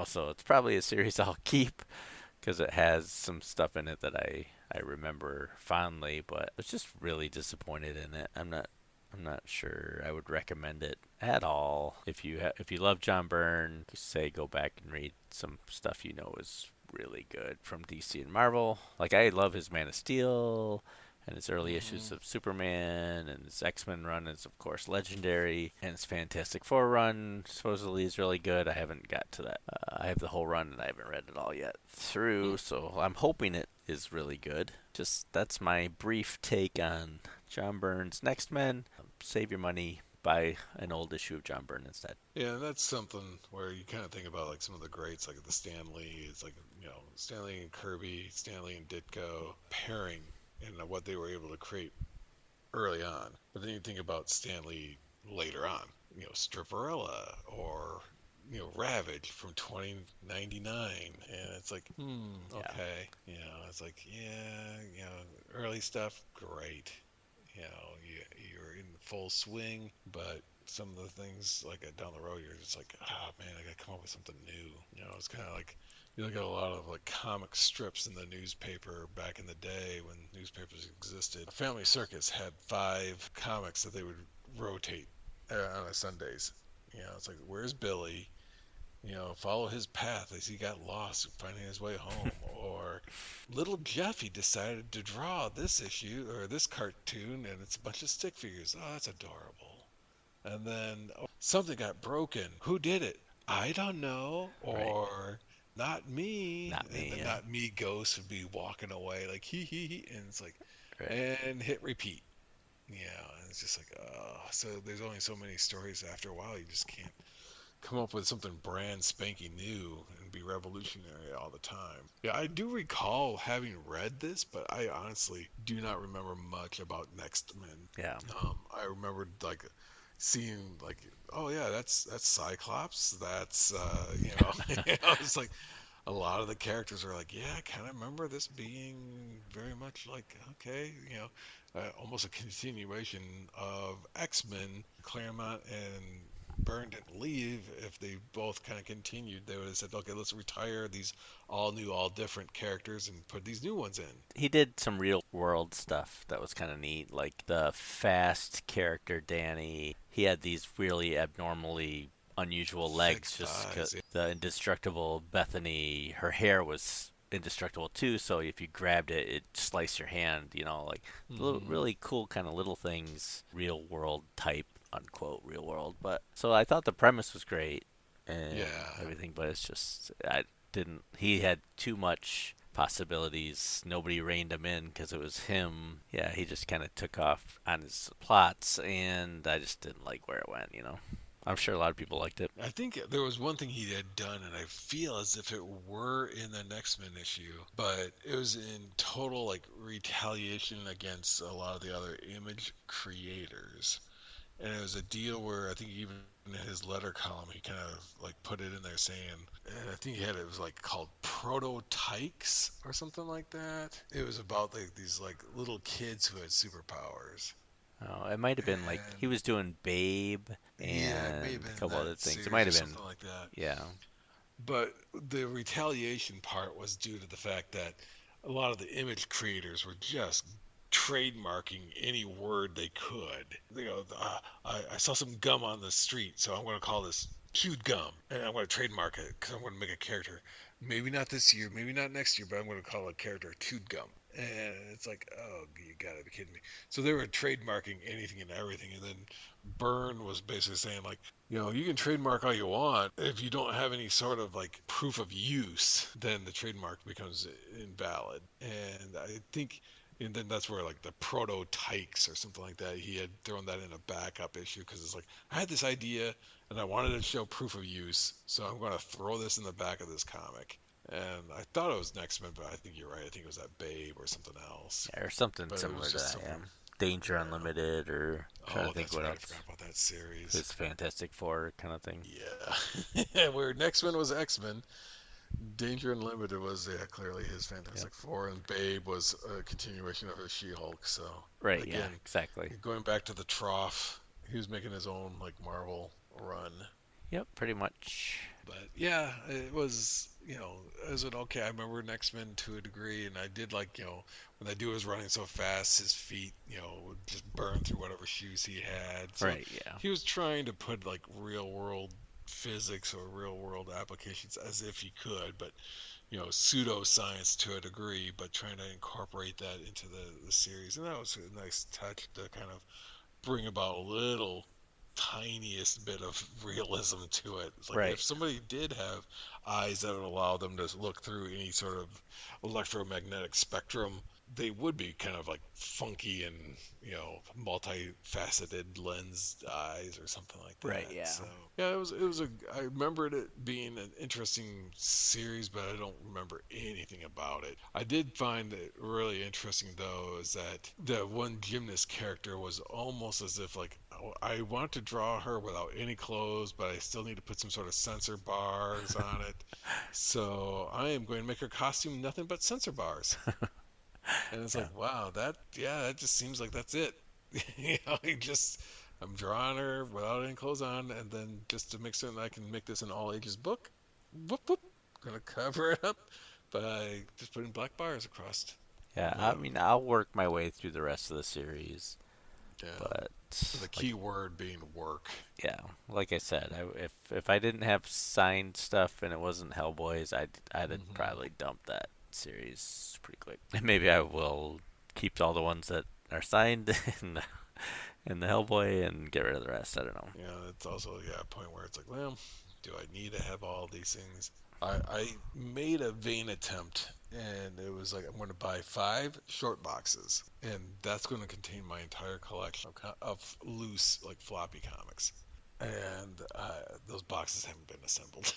so it's probably a series I'll keep because it has some stuff in it that I remember fondly, but I was just really disappointed in it. I'm not sure I would recommend it at all. If you love John Byrne, say go back and read some stuff is really good from DC and Marvel. Like, I love his Man of Steel and his early issues of Superman, and his X-Men run is of course legendary, and his Fantastic Four run supposedly is really good. I haven't got to that. I have the whole run and I haven't read it all yet through, so I'm hoping it is really good. Just, that's my brief take on John Byrne's X-Men. Save your money, buy an old issue of John Byrne instead. Yeah, that's something where you kind of think about like some of the greats, like the Stan Lee. It's like, Stan Lee and Kirby, Stan Lee and Ditko pairing, and what they were able to create early on. But then you think about Stan Lee later on, Stravarella or Ravage from 2099, and it's like, okay, it's like, early stuff, great, you're in full swing, but some of the things like down the road, you're just like, ah, man, I gotta come up with something new. You know, it's kind of like you look at a lot of like comic strips in the newspaper back in the day when newspapers existed. Family Circus had 5 comics that they would rotate on Sundays. You know, it's like, where's Billy? You know, follow his path as he got lost finding his way home. Or little Jeffy decided to draw this issue or this cartoon, and it's a bunch of stick figures. Oh, that's adorable. And then something got broken. Who did it? I don't know. Or not me. Not me, And the yeah. not me ghost would be walking away like hee. And it's like, Right. and hit repeat. Yeah, and it's just like, so there's only so many stories after a while. You just can't come up with something brand spanking new and be revolutionary all the time. Yeah, I do recall having read this, but I honestly do not remember much about Next Men. Yeah. I remembered like seeing like, oh yeah, that's Cyclops. That's it's like a lot of the characters are like, yeah, I kind of remember this being very much like, okay, almost a continuation of X-Men. Claremont and Byrne didn't leave. If they both kind of continued, they would have said, okay, let's retire these all new, all different characters and put these new ones in. He did some real world stuff that was kind of neat, like the fast character Danny. He had these really abnormally unusual legs, Thick just thighs, yeah. the indestructible Bethany. Her hair was indestructible too, so if you grabbed it, it'd slice your hand. You know, like little, really cool kind of little things, real world type, unquote, real world. But so I thought the premise was great and Yeah. everything, but it's just I didn't. He had too much possibilities. Nobody reined him in because it was him. Yeah, he just kind of took off on his plots, and I just didn't like where it went. You know, I'm sure a lot of people liked it. I think there was one thing he had done, and I feel as if it were in the Next Men issue, but it was in total like retaliation against a lot of the other Image creators. And it was a deal where I think even in his letter column, he kind of like put it in there saying, and I think it was like called Proto-Tykes or something like that. It was about like these like little kids who had superpowers. Oh, it might have been like he And was doing Babe yeah, it may and have been a couple that other things. It series might or have been, something like that. yeah, But the retaliation part was due to the fact that a lot of the Image creators were just trademarking any word they could. I saw some gum on the street, so I'm going to call this chewed gum, and I'm going to trademark it because I'm going to make a character. Maybe not this year, maybe not next year, but I'm going to call a character chewed gum. And it's like, oh, you gotta be kidding me. So they were trademarking anything and everything, and then Byrne was basically saying like, you can trademark all you want. If you don't have any sort of like proof of use, then the trademark becomes invalid. And I think, and then that's where like the Proto-Tykes or something like that, he had thrown that in a backup issue because it's like, I had this idea and I wanted to show proof of use, so I'm going to throw this in the back of this comic. And I thought it was Next Men, but I think you're right. I think it was that Babe or something else. yeah, or something But it similar was to just that. something. Yeah. Danger Yeah. Unlimited, or trying Oh, to think that's what right. I else. forgot about that series. It's Fantastic Four kind of thing. Yeah. Where Next Men was X Men, Danger Unlimited was clearly his Fantastic Four, and Babe was a continuation of his She-Hulk. So Right. again, Yeah. Exactly. going back to the trough, he was making his own like Marvel run. Yep. Pretty much. But yeah, it was, as an okay. I remember Next Men to a degree, and I did like, when that dude was running so fast, his feet, would just burn through whatever shoes he had. So Right. Yeah. he was trying to put like real world physics or real world applications as if he could, but pseudoscience to a degree, but trying to incorporate that into the series, and that was a nice touch to kind of bring about a little tiniest bit of realism to it. It's like Right. if somebody did have eyes that would allow them to look through any sort of electromagnetic spectrum, they would be kind of like funky and multifaceted lensed eyes or something like that. Right, yeah. So yeah, I remembered it being an interesting series, but I don't remember anything about it. I did find it really interesting though is that the one gymnast character was almost as if like, I want to draw her without any clothes, but I still need to put some sort of sensor bars on it. So I am going to make her costume nothing but sensor bars. And it's like, wow, that just seems like that's it. He just I'm drawing her without any clothes on, and then just to make certain I can make this an all ages book, whoop whoop, gonna cover it up by just putting black bars across. Yeah, I Uh, mean, I'll work my way through the rest of the series, yeah, but the like, key word being work. yeah, like I said, if I didn't have signed stuff and it wasn't Hellboys, I'd have Hmm. probably dumped that series pretty quick. And maybe I will keep all the ones that are signed in the Hellboy and get rid of the rest. I don't know. Yeah, it's also a point where it's like, well, do I need to have all these things? I made a vain attempt, and it was like I'm going to buy 5 short boxes, and that's going to contain my entire collection of loose like floppy comics. And those boxes haven't been assembled.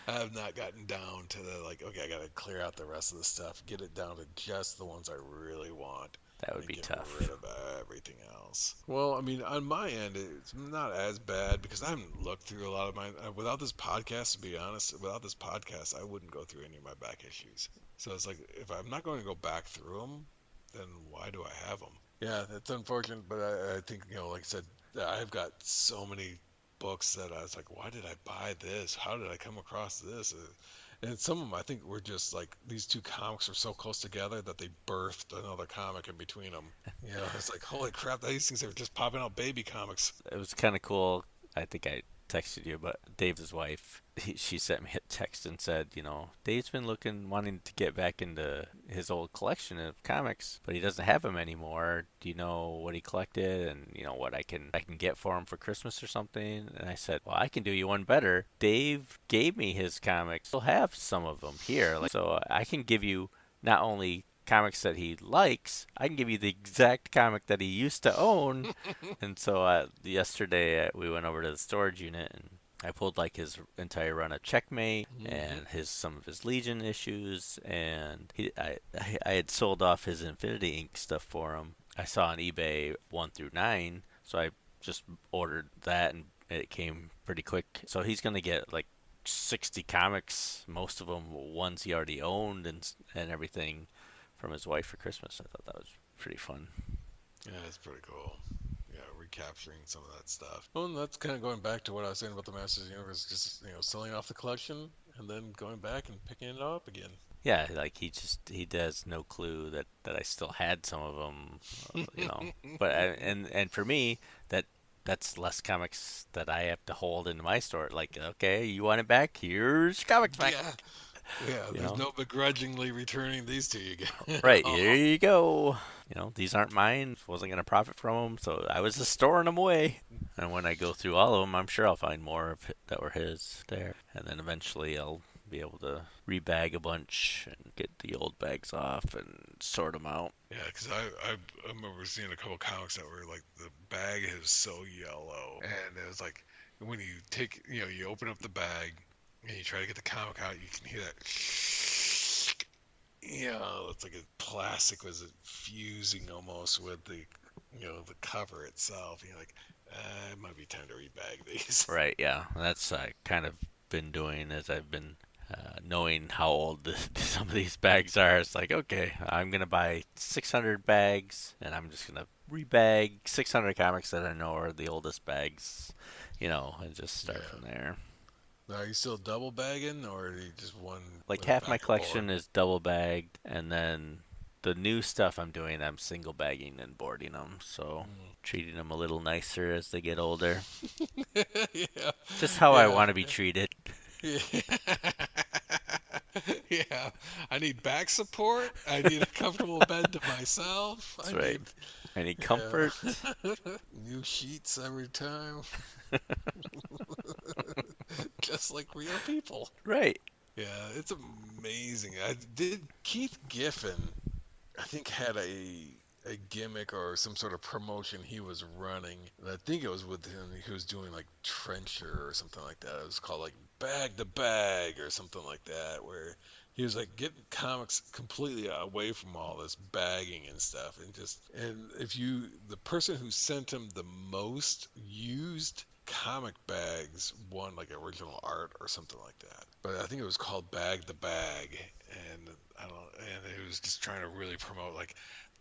I have not gotten down to the like, okay, I got to clear out the rest of the stuff, get it down to just the ones I really want, That would and be get tough. rid of everything else. Well, I mean, on my end, it's not as bad because I haven't looked through a lot of mine. Without this podcast, to be honest, without this podcast, I wouldn't go through any of my back issues. So it's like, if I'm not going to go back through them, then why do I have them? Yeah, it's unfortunate, but I think, like I said, I've got so many books that I was like, why did I buy this? How did I come across this? And some of them, I think, were just like these two comics were so close together that they birthed another comic in between them. It's like, holy crap, these things are just popping out baby comics. It was kind of cool. I think I texted you, but Dave's wife, she sent me a text and said, Dave's been wanting to get back into his old collection of comics, but he doesn't have them anymore. Do you know what he collected, and what I can get for him for Christmas or something? And I said, well, I can do you one better. Dave gave me his comics. He'll have some of them here, so I can give you not only comics that he likes, I can give you the exact comic that he used to own. And so yesterday we went over to the storage unit and I pulled like his entire run of Checkmate Hmm. and some of his Legion issues, and I had sold off his Infinity Ink stuff for him. I saw on eBay 1 through 9, so I just ordered that and it came pretty quick. So he's gonna get like 60 comics, most of them ones he already owned and everything from his wife for Christmas. I thought that was pretty fun. Yeah, it's pretty cool. Yeah, recapturing some of that stuff. Well, and that's kind of going back to what I was saying about the Masters of the Universe, just selling off the collection and then going back and picking it up again. Yeah, like he does no clue that I still had some of them, you know. But and for me, that's less comics that I have to hold in my store. Like, okay, you want it back? Here's your comics back. Yeah, yeah. You There's know, no begrudgingly returning these to you again. right here Oh, you go. These aren't mine. Wasn't gonna profit from them, so I was just storing them away. And when I go through all of them, I'm sure I'll find more that were his there. And then eventually I'll be able to rebag a bunch and get the old bags off and sort them out. yeah. Because I remember seeing a couple comics that were like the bag is so yellow, and it was like when you take you open up the bag and you try to get the comic out, you can hear that. It's like a plastic was fusing almost with the cover itself. You're like, it might be time to rebag these. Right, yeah. That's kind of been doing as I've been knowing how old some of these bags are. It's like, okay, I'm going to buy 600 bags and I'm just going to rebag 600 comics that I know are the oldest bags, and just start Yeah. from there. Now, are you still double bagging, or are you just one Like with a half my back and board? collection is double bagged, and then the new stuff I'm doing, I'm single bagging and boarding them. So treating them a little nicer as they get older. Yeah, Just how I yeah, want to be treated. yeah. Yeah. I need back support. I need a comfortable bed to myself. That's I right. need, I need comfort. yeah, new sheets every time, just like real people. Right. Yeah, it's amazing. I did Keith Giffen, I think, had a gimmick or some sort of promotion he was running. And I think it was with him. He was doing like Trencher or something like that. It was called like Bag the Bag or something like that, where he was like getting comics completely away from all this bagging and stuff, and if you the person who sent him the most used comic bags won like original art or something like that. But I think it was called Bag the Bag, and I don't, and it was just trying to really promote like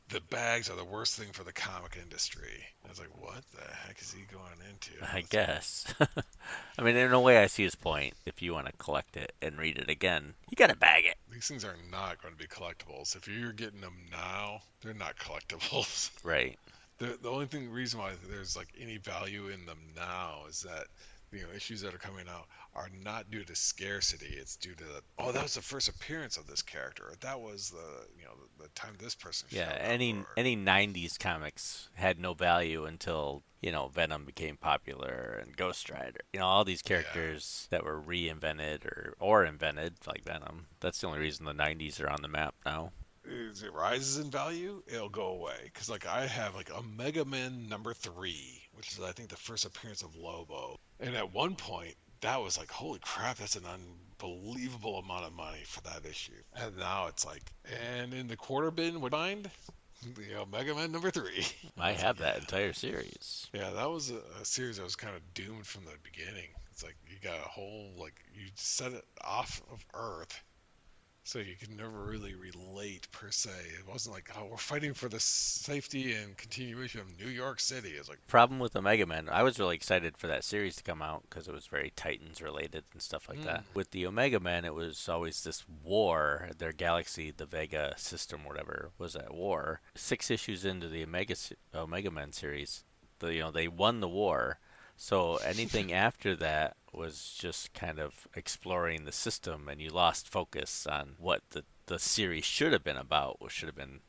the bags are the worst thing for the comic industry. I was like, what the heck is he going into? I guess. I mean, in a way, I see his point. If you want to collect it and read it again, you gotta bag it. These things are not going to be collectibles. If you're getting them now, they're not collectibles. Right. The only reason why there's like any value in them now is that issues that are coming out are not due to scarcity. It's due to that was the first appearance of this character. Or that was the time this person showed Yeah. up. Any '90s comics had no value until Venom became popular and Ghost Rider. All these characters that were reinvented or invented, like Venom. That's the only reason the '90s are on the map now. As it rises in value, it'll go away. Because like I have like Omega Man #3, which is I think the first appearance of Lobo. And at one point, that was like, holy crap, that's an unbelievable amount of money for that issue. And now it's like, and in the quarter bin, would mind the Omega Man #3. I have that entire series. Yeah, that was a series that was kind of doomed from the beginning. It's like you got a whole you set it off of Earth. So you could never really relate per se. It wasn't like, oh, we're fighting for the safety and continuation of New York City. It's like Problem with Omega Man, I was really excited for that series to come out because it was very Titans related and stuff like that. With the Omega Man, it was always this war. Their galaxy, the Vega system, whatever, was at war. 6 issues into the Omega Man series, they won the war. So anything after that was just kind of exploring the system, and you lost focus on what the series should have been about, which should have been,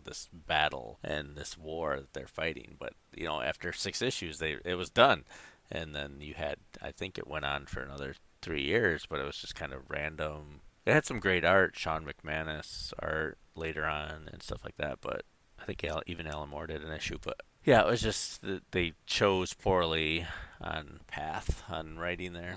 this battle and this war that they're fighting. But, after 6 issues, it was done. And then you had, I think it went on for another 3 years, but it was just kind of random. It had some great art, Sean McManus art later on and stuff like that, but I think even Alan Moore did an issue, but yeah, it was just that they chose poorly on path on writing there.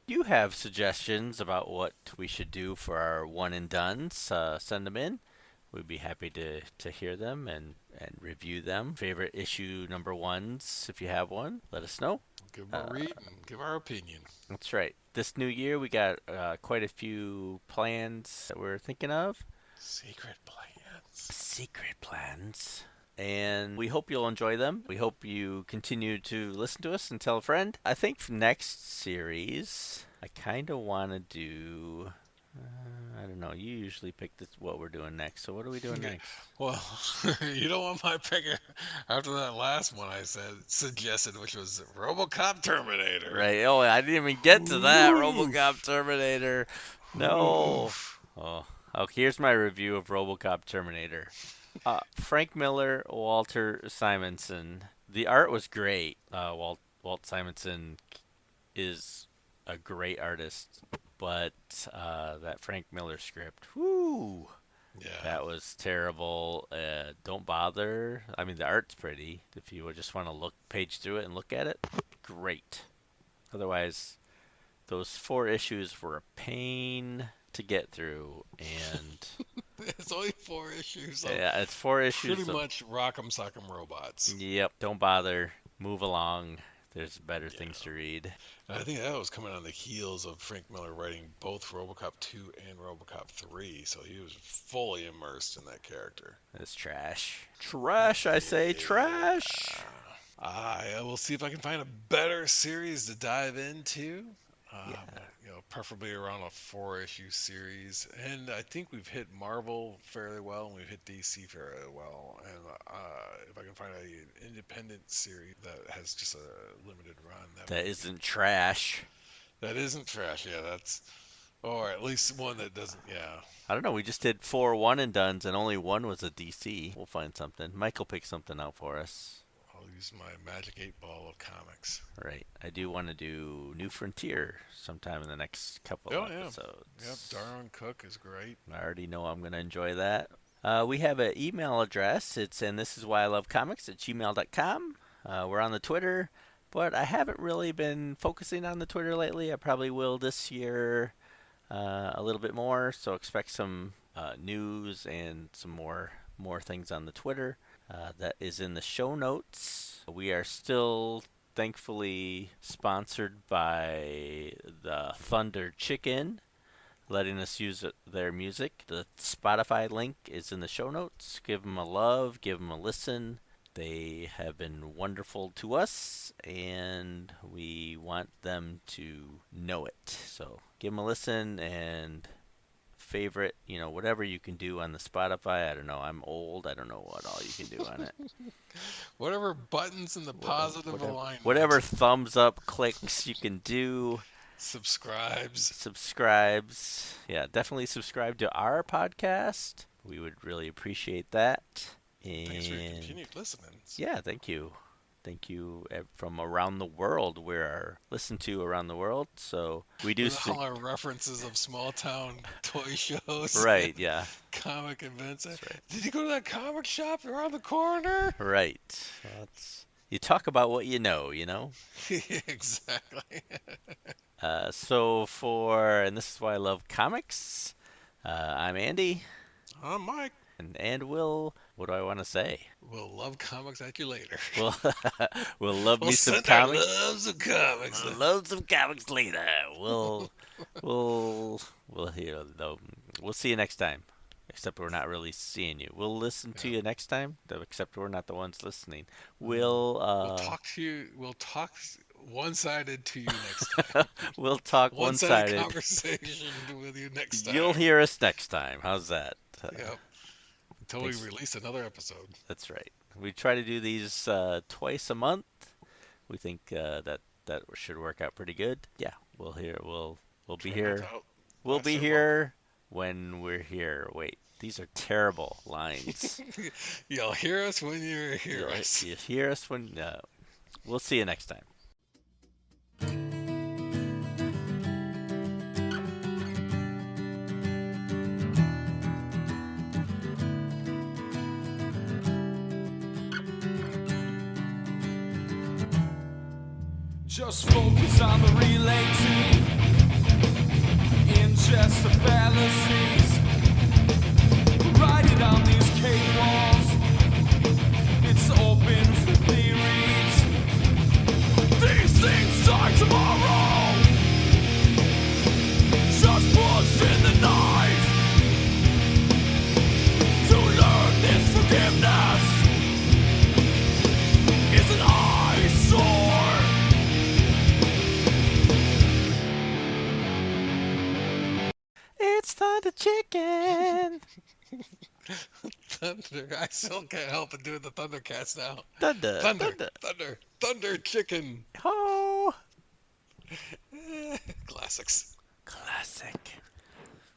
You have suggestions about what we should do for our one and dones, send them in. We'd be happy to hear them and review them. Favorite issue number ones, if you have one, let us know. give them a read and give our opinion. That's right. This new year, we got quite a few plans that we're thinking of. Secret plans. And we hope you'll enjoy them. We hope you continue to listen to us and tell a friend. I think for next series, I kind of want to do... I don't know. You usually pick what we're doing next. So what are we doing next? Well, you don't want my pick after that last one I suggested, which was RoboCop Terminator. Right. Oh, I didn't even get to that. RoboCop Terminator. No. Oh, here's my review of RoboCop Terminator. Frank Miller, Walter Simonson. The art was great. Walt Simonson is a great artist, but that Frank Miller script, whoo, Yeah, that was terrible. Don't bother. I mean, the art's pretty. If you just want to page through it and look at it, great. Otherwise, those 4 issues were a pain to get through, and it's only 4 issues. yeah, it's 4 issues. Pretty much rock'em sock'em robots. Yep. Don't bother. Move along. There's better things to read. I think that was coming on the heels of Frank Miller writing both RoboCop 2 and RoboCop 3, so he was fully immersed in that character. It's trash. Trash, I say, trash. I will see if I can find a better series to dive into. Preferably around a 4-issue series. And I think we've hit Marvel fairly well, and we've hit DC fairly well. And if I can find an independent series that has just a limited run. That isn't trash. That isn't trash, yeah. That's... Or at least one that doesn't, yeah. I don't know. We just did 4 one and dones, and only one was a DC. We'll find something. Michael picked something out for us. I'll use my magic 8-ball of comics. Right. I do want to do New Frontier sometime in the next couple of episodes. Yep, Darwin Cook is great. I already know I'm going to enjoy that. We have an email address. It's and this is why I love comics at gmail.com. We're on the Twitter, but I haven't really been focusing on the Twitter lately. I probably will this year a little bit more, so expect some news and some more things on the Twitter. That is in the show notes. We are still thankfully sponsored by the Thunder Chicken, letting us use their music. The Spotify link is in the show notes. Give them a love, give them a listen. They have been wonderful to us, and we want them to know it. So give them a listen and favorite, whatever you can do on the Spotify. I don't know. I'm old. I don't know what all you can do on it. Whatever buttons in the positive alignment. Whatever thumbs up clicks you can do. Subscribes. Yeah, definitely subscribe to our podcast. We would really appreciate that. And Thanks for your continued listening. yeah, thank you. Thank you from around the world. We're listened to around the world. So we do With all our references of small town toy shows. Right, yeah. Comic events. Right. Did you go to that comic shop around the corner? Right. You talk about what you know, Exactly. And this is why I love comics. I'm Andy. I'm Mike. And we'll, what do I want to say? We'll love comics at you later. We'll love me some send our comics. loves of comics. We'll love some comics later. We'll hear though. We'll see you next time. Except we're not really seeing you. We'll listen to you next time. Except we're not the ones listening. We'll talk to you. We'll talk one-sided to you next time. We'll talk one-sided conversation with you next time. You'll hear us next time. How's that? Yep. Until we release another episode. That's right. We try to do these twice a month. We think that should work out pretty good. Yeah, we'll be here. We'll be here when we're here. Wait, these are terrible lines. You'll hear us when you hear us. You hear us when. We'll see you next time. Just focus on the relay team. Ingest the fallacies. Write it on these cave walls. It's open for theories. These things die tomorrow. Just push in the knife to learn this forgiveness is an eyesore. It's Thunder Chicken. Thunder. I still can't help but do the Thundercats now. Thunder Chicken. Ho! Classics. Classic.